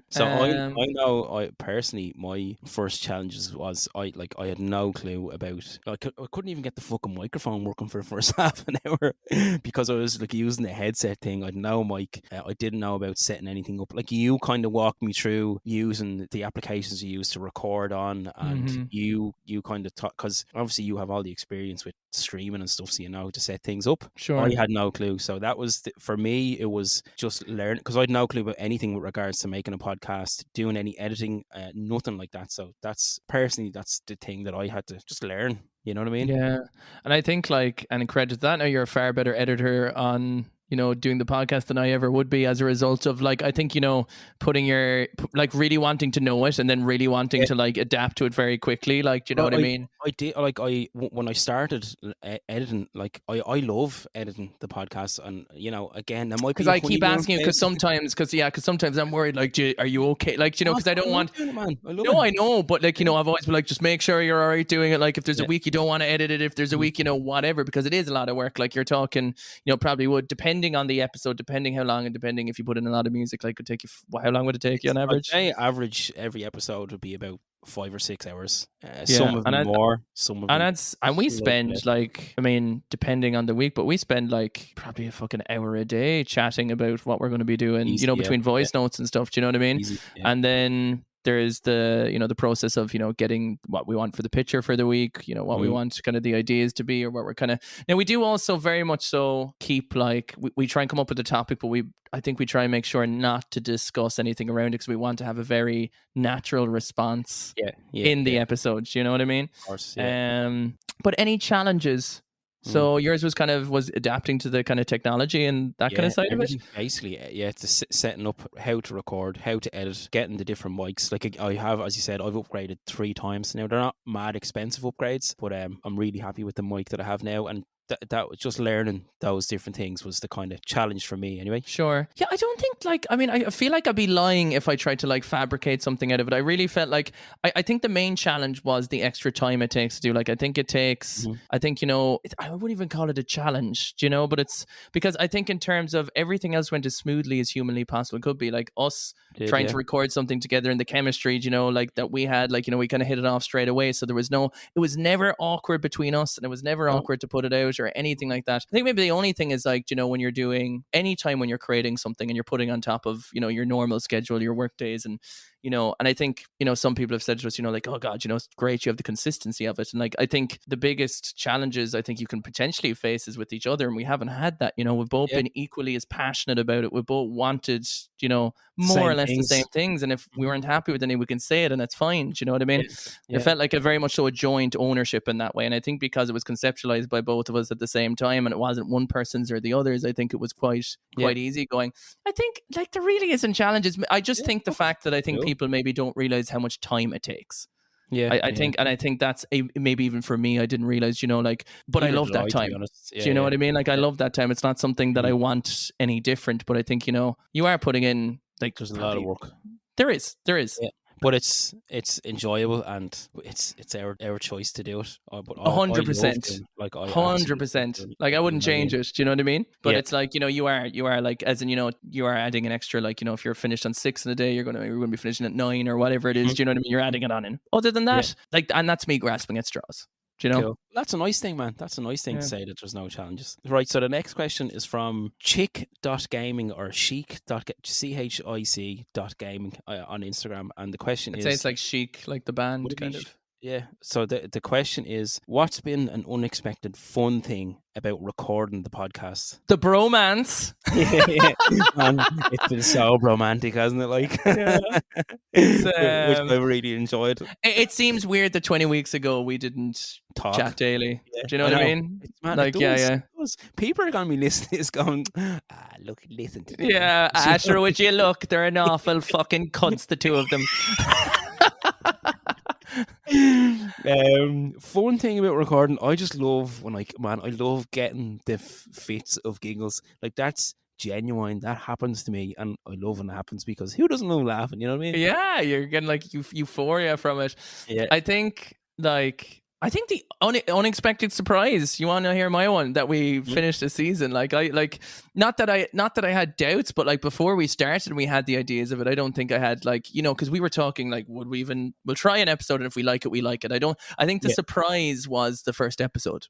So I know, I personally, my first challenges was I had no clue about. I couldn't even get the fucking microphone working for the first half an hour because I was like using the headset thing. I had no mic. I didn't know about setting anything up. Like, you kind of walked me through using the applications you use to record on, and you kind of taught, because obviously you have all the experience with streaming and stuff, so you know how to set things up. Sure. I had no clue, so that was for me. It was just learn, because I had no clue about anything with regards to making a podcast, doing any editing, nothing like that. So that's the thing that I had to just learn. You know what I mean? Yeah. And I think, like, and credit to that, now you're a far better editor on, you know, doing the podcast than I ever would be, as a result of, like, I think, you know, putting your, like, really wanting to know it and then really wanting to, like, adapt to it very quickly. Like, do you know what I mean? I did, like, when I started editing, like, I love editing the podcast, and, you know, again, there might be, because I keep asking you, because sometimes I'm worried, like, are you okay? Like, you know, because I don't want. I know, but, like, you know, I've always been like, just make sure you're all right doing it. Like, if there's a week you don't want to edit it, if there's a week, you know, whatever, because it is a lot of work. Like, you're talking, you know, probably would, depending on the episode, depending how long, and depending if you put in a lot of music, like, it could take you. How long would it take you on average? I'd say average every episode would be about 5 or 6 hours. Some of them more, some of them. And we spend, like, I mean, depending on the week, but we spend, like, probably a fucking hour a day chatting about what we're going to be doing, you know, between voice notes and stuff. Do you know what I mean? Easy, and then there is the, you know, the process of, you know, getting what we want for the picture for the week, you know, what we want kind of the ideas to be, or what we're kind of. Now, we do also very much so keep, like, we try and come up with a topic, but I think we try and make sure not to discuss anything around it, because we want to have a very natural response in the episodes. You know what I mean? Of course. Yeah. But any challenges? So yours was adapting to the kind of technology and that kind of side of it? Basically, it's setting up how to record, how to edit, getting the different mics. Like, I have, as you said, I've upgraded 3 times now. They're not mad expensive upgrades, but I'm really happy with the mic that I have now. And that was just learning those different things was the kind of challenge for me anyway. Sure. Yeah, I don't think, like, I mean, I feel like I'd be lying if I tried to, like, fabricate something out of it. I really felt like, I think the main challenge was the extra time it takes to do. Like, I think it takes, I think, you know, I wouldn't even call it a challenge, you know, but it's because I think in terms of everything else went as smoothly as humanly possible. It could be like us trying to record something together, and the chemistry, you know, like that we had, like, you know, we kind of hit it off straight away. So it was never awkward between us, and it was never awkward to put it out or anything like that. I think maybe the only thing is, like, you know, when you're doing anytime when you're creating something and you're putting on top of, you know, your normal schedule, your work days, and, you know, and I think, you know, some people have said to us, you know, like, oh God, you know, it's great, you have the consistency of it. And, like, I think the biggest challenges I think you can potentially face is with each other, and we haven't had that. You know, we've both been equally as passionate about it. We both wanted, you know, more or less the same things, and if we weren't happy with any, we can say it, and that's fine. Do you know what I mean? It felt like a very much so a joint ownership in that way, and I think because it was conceptualized by both of us at the same time, and it wasn't one person's or the other's, I think it was quite easy going. I think, like, there really isn't challenges. I just think the fact that I think people maybe don't realize how much time it takes. I think, and I think that's maybe even for me, I didn't realize, you know, like, but I love that time. Do you know what I mean? Like, I love that time. It's not something that I want any different, but I think, you know, you are putting in, like, there's a lot of work. There is. Yeah. But it's enjoyable, and it's our choice to do it. 100%. Like, 100%. Like, I wouldn't change it. Do you know what I mean? But it's like, you know, you are like, as in, you know, you are adding an extra, like, you know, if you're finished on 6 in a day, you're gonna be finishing at 9 or whatever it is. Do you know what I mean? You're adding it on in. Other than that, like, and that's me grasping at straws. Do you know? Cool. That's a nice thing, man. That's a nice thing to say that there's no challenges. Right, so the next question is from chic.gaming or chic.gaming on Instagram, and the question is... I'd say it's like chic, like the band, kind of. Yeah. So the question is, what's been an unexpected fun thing about recording the podcast? The bromance. Yeah, man, it's been so romantic, hasn't it? Like, Yeah. It's, which I really enjoyed. it seems weird that 20 weeks ago we didn't Talk. chat daily. Yeah, Do you know what I mean? It's, man, Like, it yeah, does, yeah. it does. People are gonna be listening to this going, look, listen to them. Yeah, Asher, would you look? They're an awful fucking cunts, the two of them. Fun thing about recording, I just love when, like, man, I love getting the fits of giggles. Like, that's genuine. That happens to me, and I love when it happens, because who doesn't love laughing? You know what I mean? Yeah, you're getting like euphoria from it. Yeah. I think the unexpected surprise. You want to hear my one that we finished the season? Like not that I had doubts, but like before we started, we had the ideas of it. I don't think I had, like, because we were talking like, we'll try an episode, and if we like it, we like it. I think the surprise was the first episode.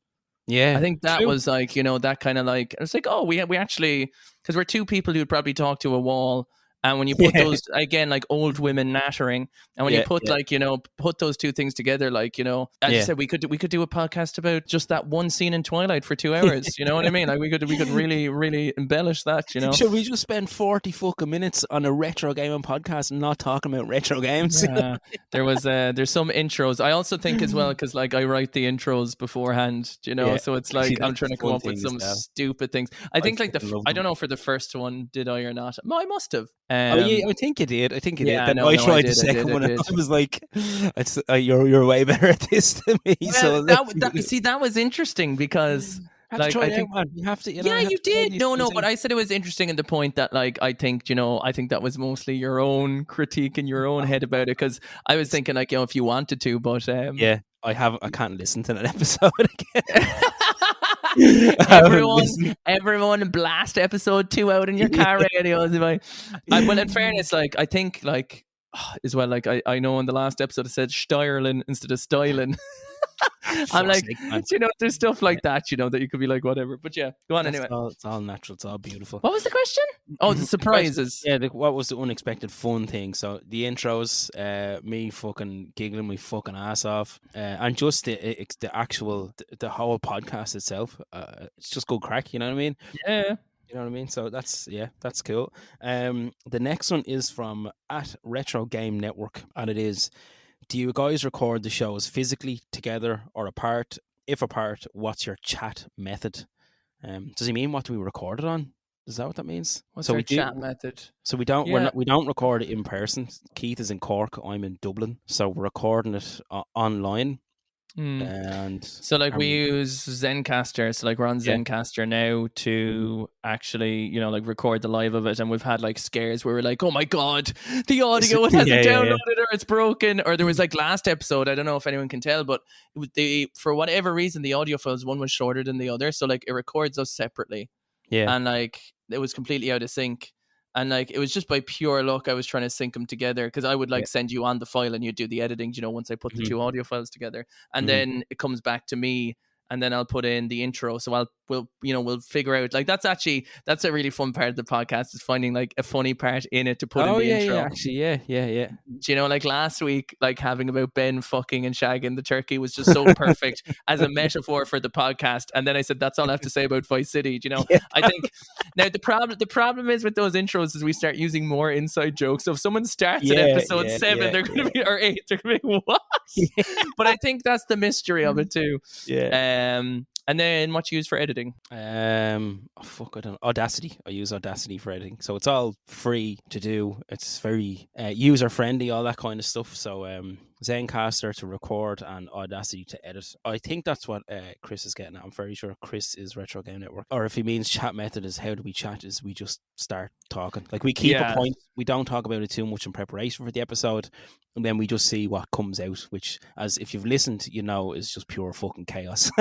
Yeah, I think that was like, that kind of like, it's like, oh, we actually, because we're two people who'd probably talk to a wall. And when you put those, again, like old women nattering, and when you put like, put those two things together, like, as I said, we could do a podcast about just that one scene in Twilight for 2 hours. You know what I mean? Like we could really, really embellish that, Should we just spend 40 fucking minutes on a retro gaming podcast and not talking about retro games? Yeah. There's some intros. I also think as well, because like I write the intros beforehand, so it's like I'm trying to come up with some stupid things. I think like I don't know for the first one, did I or not? No, I must have. I think you did. I think you did. Then no, I tried the I second one, and I was like, "It's you're way better at this than me." Well, so that was interesting because, like, I think you have to. Yeah, you did. No, but I said it was interesting in the point that, like, I think that was mostly your own critique in your own head about it, because I was thinking like, if you wanted to, but yeah, I can't listen to that episode again. everyone blast episode 2 out in your car radios. Well, in fairness, like, I think like as well, like I know in the last episode it said Steirlin instead of Styling. I'm like, there's stuff like that, that you could be like, whatever. But yeah, go on anyway. It's all natural. It's all beautiful. What was the question? Oh, the surprises. Yeah, what was the unexpected fun thing? So the intros, me fucking giggling my fucking ass off, and just the actual the whole podcast itself. It's just good crack. You know what I mean? Yeah. You know what I mean? So that's cool. The next one is from @RetroGameNetwork, and it is: do you guys record the shows physically together or apart? If apart, what's your chat method? Does he mean what do we record it on? Is that what that means? What's our chat method? So we don't we don't record it in person. Keith is in Cork, I'm in Dublin, so we're recording it online. And so like we use Zencaster, so like we're on Zencaster now to actually like record the live of it, and we've had like scares where we're like, oh my god, the audio it hasn't downloaded or it's broken, or there was like last episode, I don't know if anyone can tell, but for whatever reason the audio files, one was shorter than the other, so like it records us separately, and like it was completely out of sync. And like it was just by pure luck I was trying to sync them together, because I would like send you on the file and you do the editing, once I put the two audio files together, and then it comes back to me, and then I'll put in the intro. So we'll figure out, like, that's a really fun part of the podcast, is finding like a funny part in it to put in the intro. Yeah. Like last week, like having about Ben fucking and shagging the turkey was just so perfect as a metaphor for the podcast. And then I said, that's all I have to say about Vice City. I think now the problem is with those intros is we start using more inside jokes. So if someone starts at episode 7, they're going to be, or 8, they're going to be what? But I think that's the mystery of it too. And then what you use for editing? I don't know. Audacity. I use Audacity for editing. So it's all free to do. It's very user friendly, all that kind of stuff. So Zencaster to record and Audacity to edit. I think that's what Chris is getting at. I'm very sure Chris is Retro Game Network. Or if he means chat method is how do we chat, is we just start talking. Like we keep a point. We don't talk about it too much in preparation for the episode. And then we just see what comes out, which, as if you've listened, is just pure fucking chaos.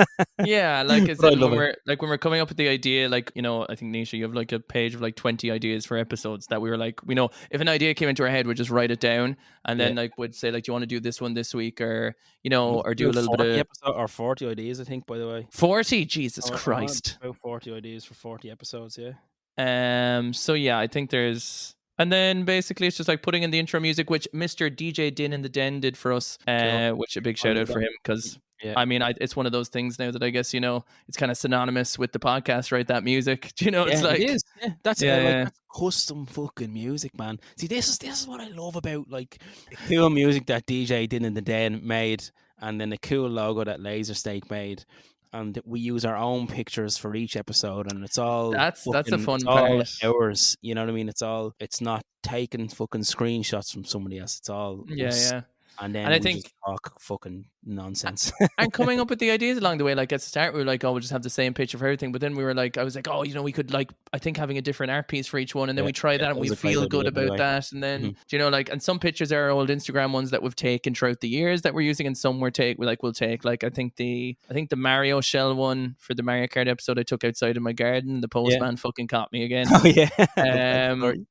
Yeah, like when we're coming up with the idea, like, I think, Nisha, you have like a page of like 20 ideas for episodes that we were like, if an idea came into our head, we'd just write it down, and then like we'd say, like, do you want to do this one this week, or or do a little bit of episode, or 40 ideas, I think, by the way. 40, Jesus Christ, about 40 ideas for 40 episodes. So yeah, I think there's And then basically it's just like putting in the intro music, which Mr. DJ Din in the Den did for us, which a big shout out for him, because I mean, it's one of those things now that I guess, it's kind of synonymous with the podcast, right? That music, it's like, it is. Yeah, that's that's custom fucking music, man. See, this is what I love about like the cool music that DJ Din in the Den made, and then the cool logo that Laser Steak made. And we use our own pictures for each episode, and it's all that's a fun it's part. all ours, you know what I mean? It's not taking fucking screenshots from somebody else. It's all us. And then I think just talk fucking nonsense. And coming up with the ideas along the way, like at the start we were like, oh, we'll just have the same picture for everything, but then we were like, I was like, oh, we could like, I think having a different art piece for each one, and then we try that and we feel good about that, and then like, and some pictures are old Instagram ones that we've taken throughout the years that we're using, and some we'll take like I think the Mario shell one for the Mario Kart episode I took outside in my garden. The postman fucking caught me again. Oh yeah.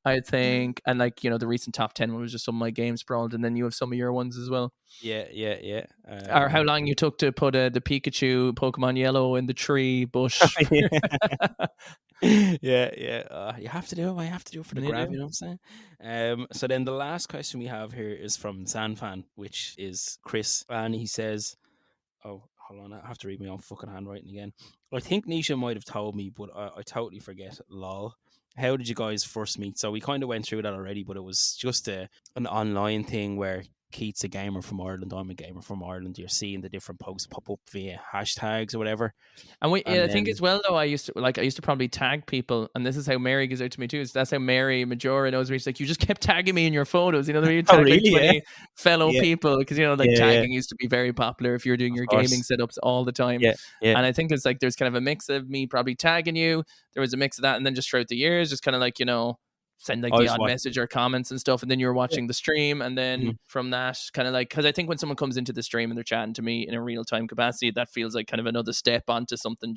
I think, and like the recent top 10 one was just some of my games sprawled, and then you have some of your ones as well. Yeah. Or how long you took to put the Pikachu Pokemon Yellow in the tree bush. Yeah. You have to do it. I have to do it for the grab, you know what I'm saying? So then the last question we have here is from Zanfan, which is Chris, and he says, oh, hold on, I have to read my own fucking handwriting again. I think Nisha might have told me, but I totally forget. Lol. How did you guys first meet? So we kind of went through that already, but it was just an online thing where Keith's a gamer from Ireland, I'm a gamer from Ireland. You're seeing the different posts pop up via hashtags or whatever. And I think as well though, I used to probably tag people, and this is how Mary gives out to me too. So that's how Mary Majora knows me. She's like, you just kept tagging me in your photos. You tag like 20 fellow people, because tagging used to be very popular if you're doing your gaming setups all the time. And I think it's like there's kind of a mix of me probably tagging you. There was a mix of that, and then just throughout the years, just kind of like send like the odd message or comments and stuff, and then you're watching the stream, and then from that kind of like, because I think when someone comes into the stream and they're chatting to me in a real-time capacity, that feels like kind of another step onto something,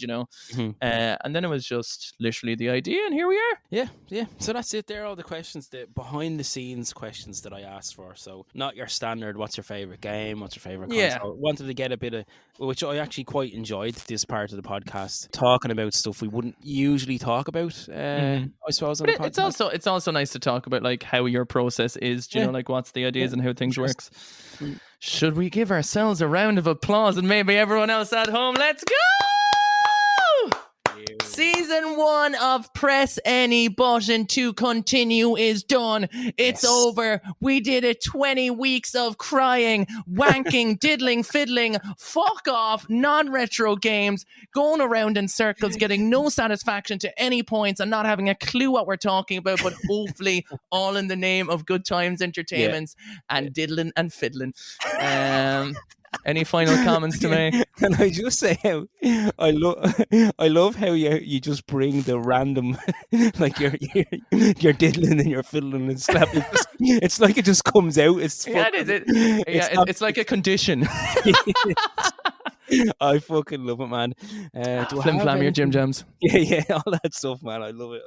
and then it was just literally the idea, and here we are. Yeah, so that's it. There are all the questions, the behind the scenes questions that I asked for. So not your standard what's your favorite game, what's your favorite console. I wanted to get a bit of, which I actually quite enjoyed, this part of the podcast, talking about stuff we wouldn't usually talk about, I suppose, on the podcast. It's also nice to talk about like how your process is, like what's the ideas and how things works. Should we give ourselves a round of applause, and maybe everyone else at home? Let's go! Season 1 of Press Any Button to Continue is done. It's over. We did it. 20 weeks of crying, wanking, diddling, fiddling, fuck off, non-retro games, going around in circles, getting no satisfaction to any points, and not having a clue what we're talking about, but hopefully all in the name of good times, entertainments, and diddling and fiddling. Any final comments to make? Can I just say how I love how you just bring the random, like you're diddling and you're fiddling and slapping. It's like it just comes out. It's like a condition. I fucking love it, man. Flim flam your Jim Jams. Yeah, all that stuff, man. I love it.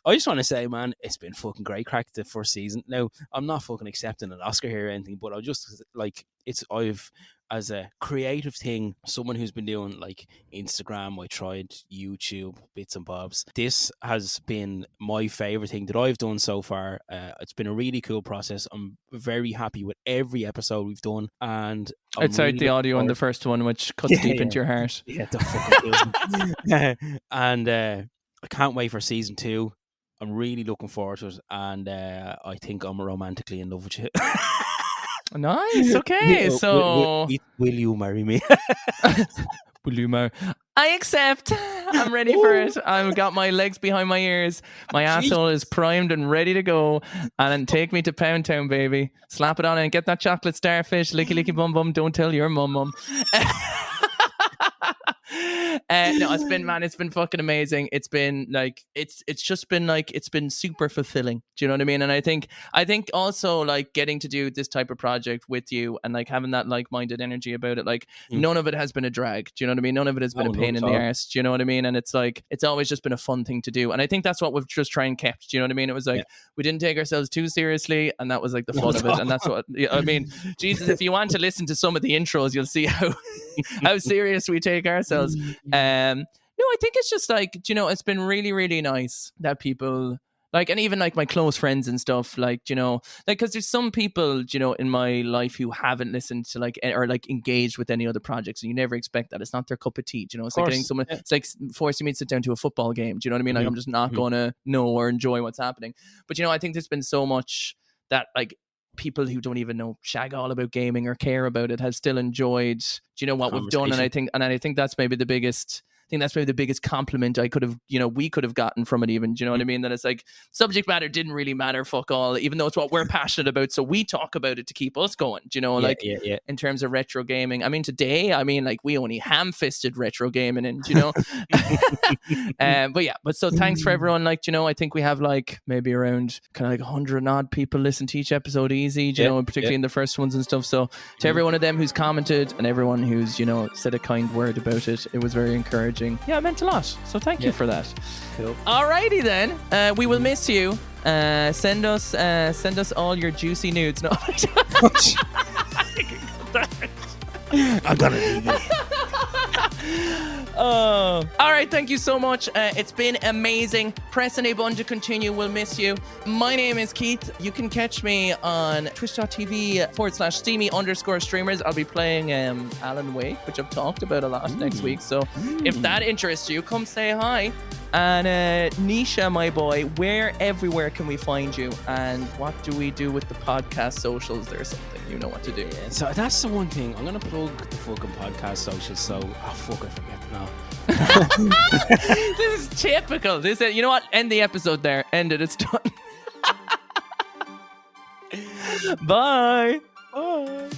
I just want to say, man, it's been fucking great crack the first season. Now, I'm not fucking accepting an Oscar here or anything, but I just like I've, as a creative thing, someone who's been doing like Instagram, I tried YouTube, bits and bobs. This has been my favorite thing that I've done so far. It's been a really cool process. I'm very happy with every episode we've done, and outside really the audio in the first one, which cuts deep into your heart. Yeah, the fucking and I can't wait for season 2. I'm really looking forward to it, and I think I'm romantically in love with you. Nice. Okay. Will you marry me? Will you marry? I accept. I'm ready for it. I've got my legs behind my ears. My asshole is primed and ready to go. And then take me to Pound Town, baby. Slap it on and get that chocolate starfish. Licky licky bum bum. Don't tell your mum. No, it's been fucking amazing. It's been like it's just been like it's been super fulfilling. Do you know what I mean? And I think also like getting to do this type of project with you and like having that like-minded energy about it, like none of it has been a drag. Do you know what I mean? None of it has been a pain in the arse. Do you know what I mean? And it's like it's always just been a fun thing to do. And I think that's what we've just tried and kept. Do you know what I mean? It was like we didn't take ourselves too seriously, and that was like the fun of it. And that's what I mean. Jesus, if you want to listen to some of the intros, you'll see how serious we take ourselves. No, I think it's just like, you know, it's been really, really nice that people Like, and even like my close friends and stuff, like, you know, like, because there's some people, you know, in my life who haven't listened to like, or like engaged with any other projects, and you never expect that. It's not their cup of tea, you know. It's like getting someone, it's like forcing me to sit down to a football game. Do you know what I mean? Like, I'm just not going to know or enjoy what's happening. But, you know, I think there's been so much that like people who don't even know shag all about gaming or care about it have still enjoyed, you know, what we've done. And I think that's maybe the biggest. I think that's maybe the biggest compliment I could have, you know, we could have gotten from it even. Do you know what I mean? That it's like subject matter didn't really matter, fuck all, even though it's what we're passionate about. So we talk about it to keep us going, do you know, in terms of retro gaming. I mean, today, like we only ham-fisted retro gaming and, you know, but so thanks for everyone. Like, you know, I think we have like maybe around kind of like 100 odd people listen to each episode easy, you know, and particularly in the first ones and stuff. So to every one of them who's commented and everyone who's, you know, said a kind word about it, it was very encouraging. Yeah, it meant a lot. So thank you for that. Cool. Alrighty then. We will miss you. Send us all your juicy nudes. No. I'm gonna leave it. All right, thank you so much. It's been amazing. Pressing a button to continue. We'll miss you. My name is Keith. You can catch me on twitch.tv/steamy_streamers. I'll be playing Alan Wake, which I've talked about a lot next week. So if that interests you, come say hi. And Nisha, my boy, where everywhere can we find you? And what do we do with the podcast socials? There's something, you know what to do. Yeah, so that's the one thing. I'm going to plug the fucking podcast socials. So, I forget now. This is typical. You know what? End the episode there. End it. It's done. Bye. Bye.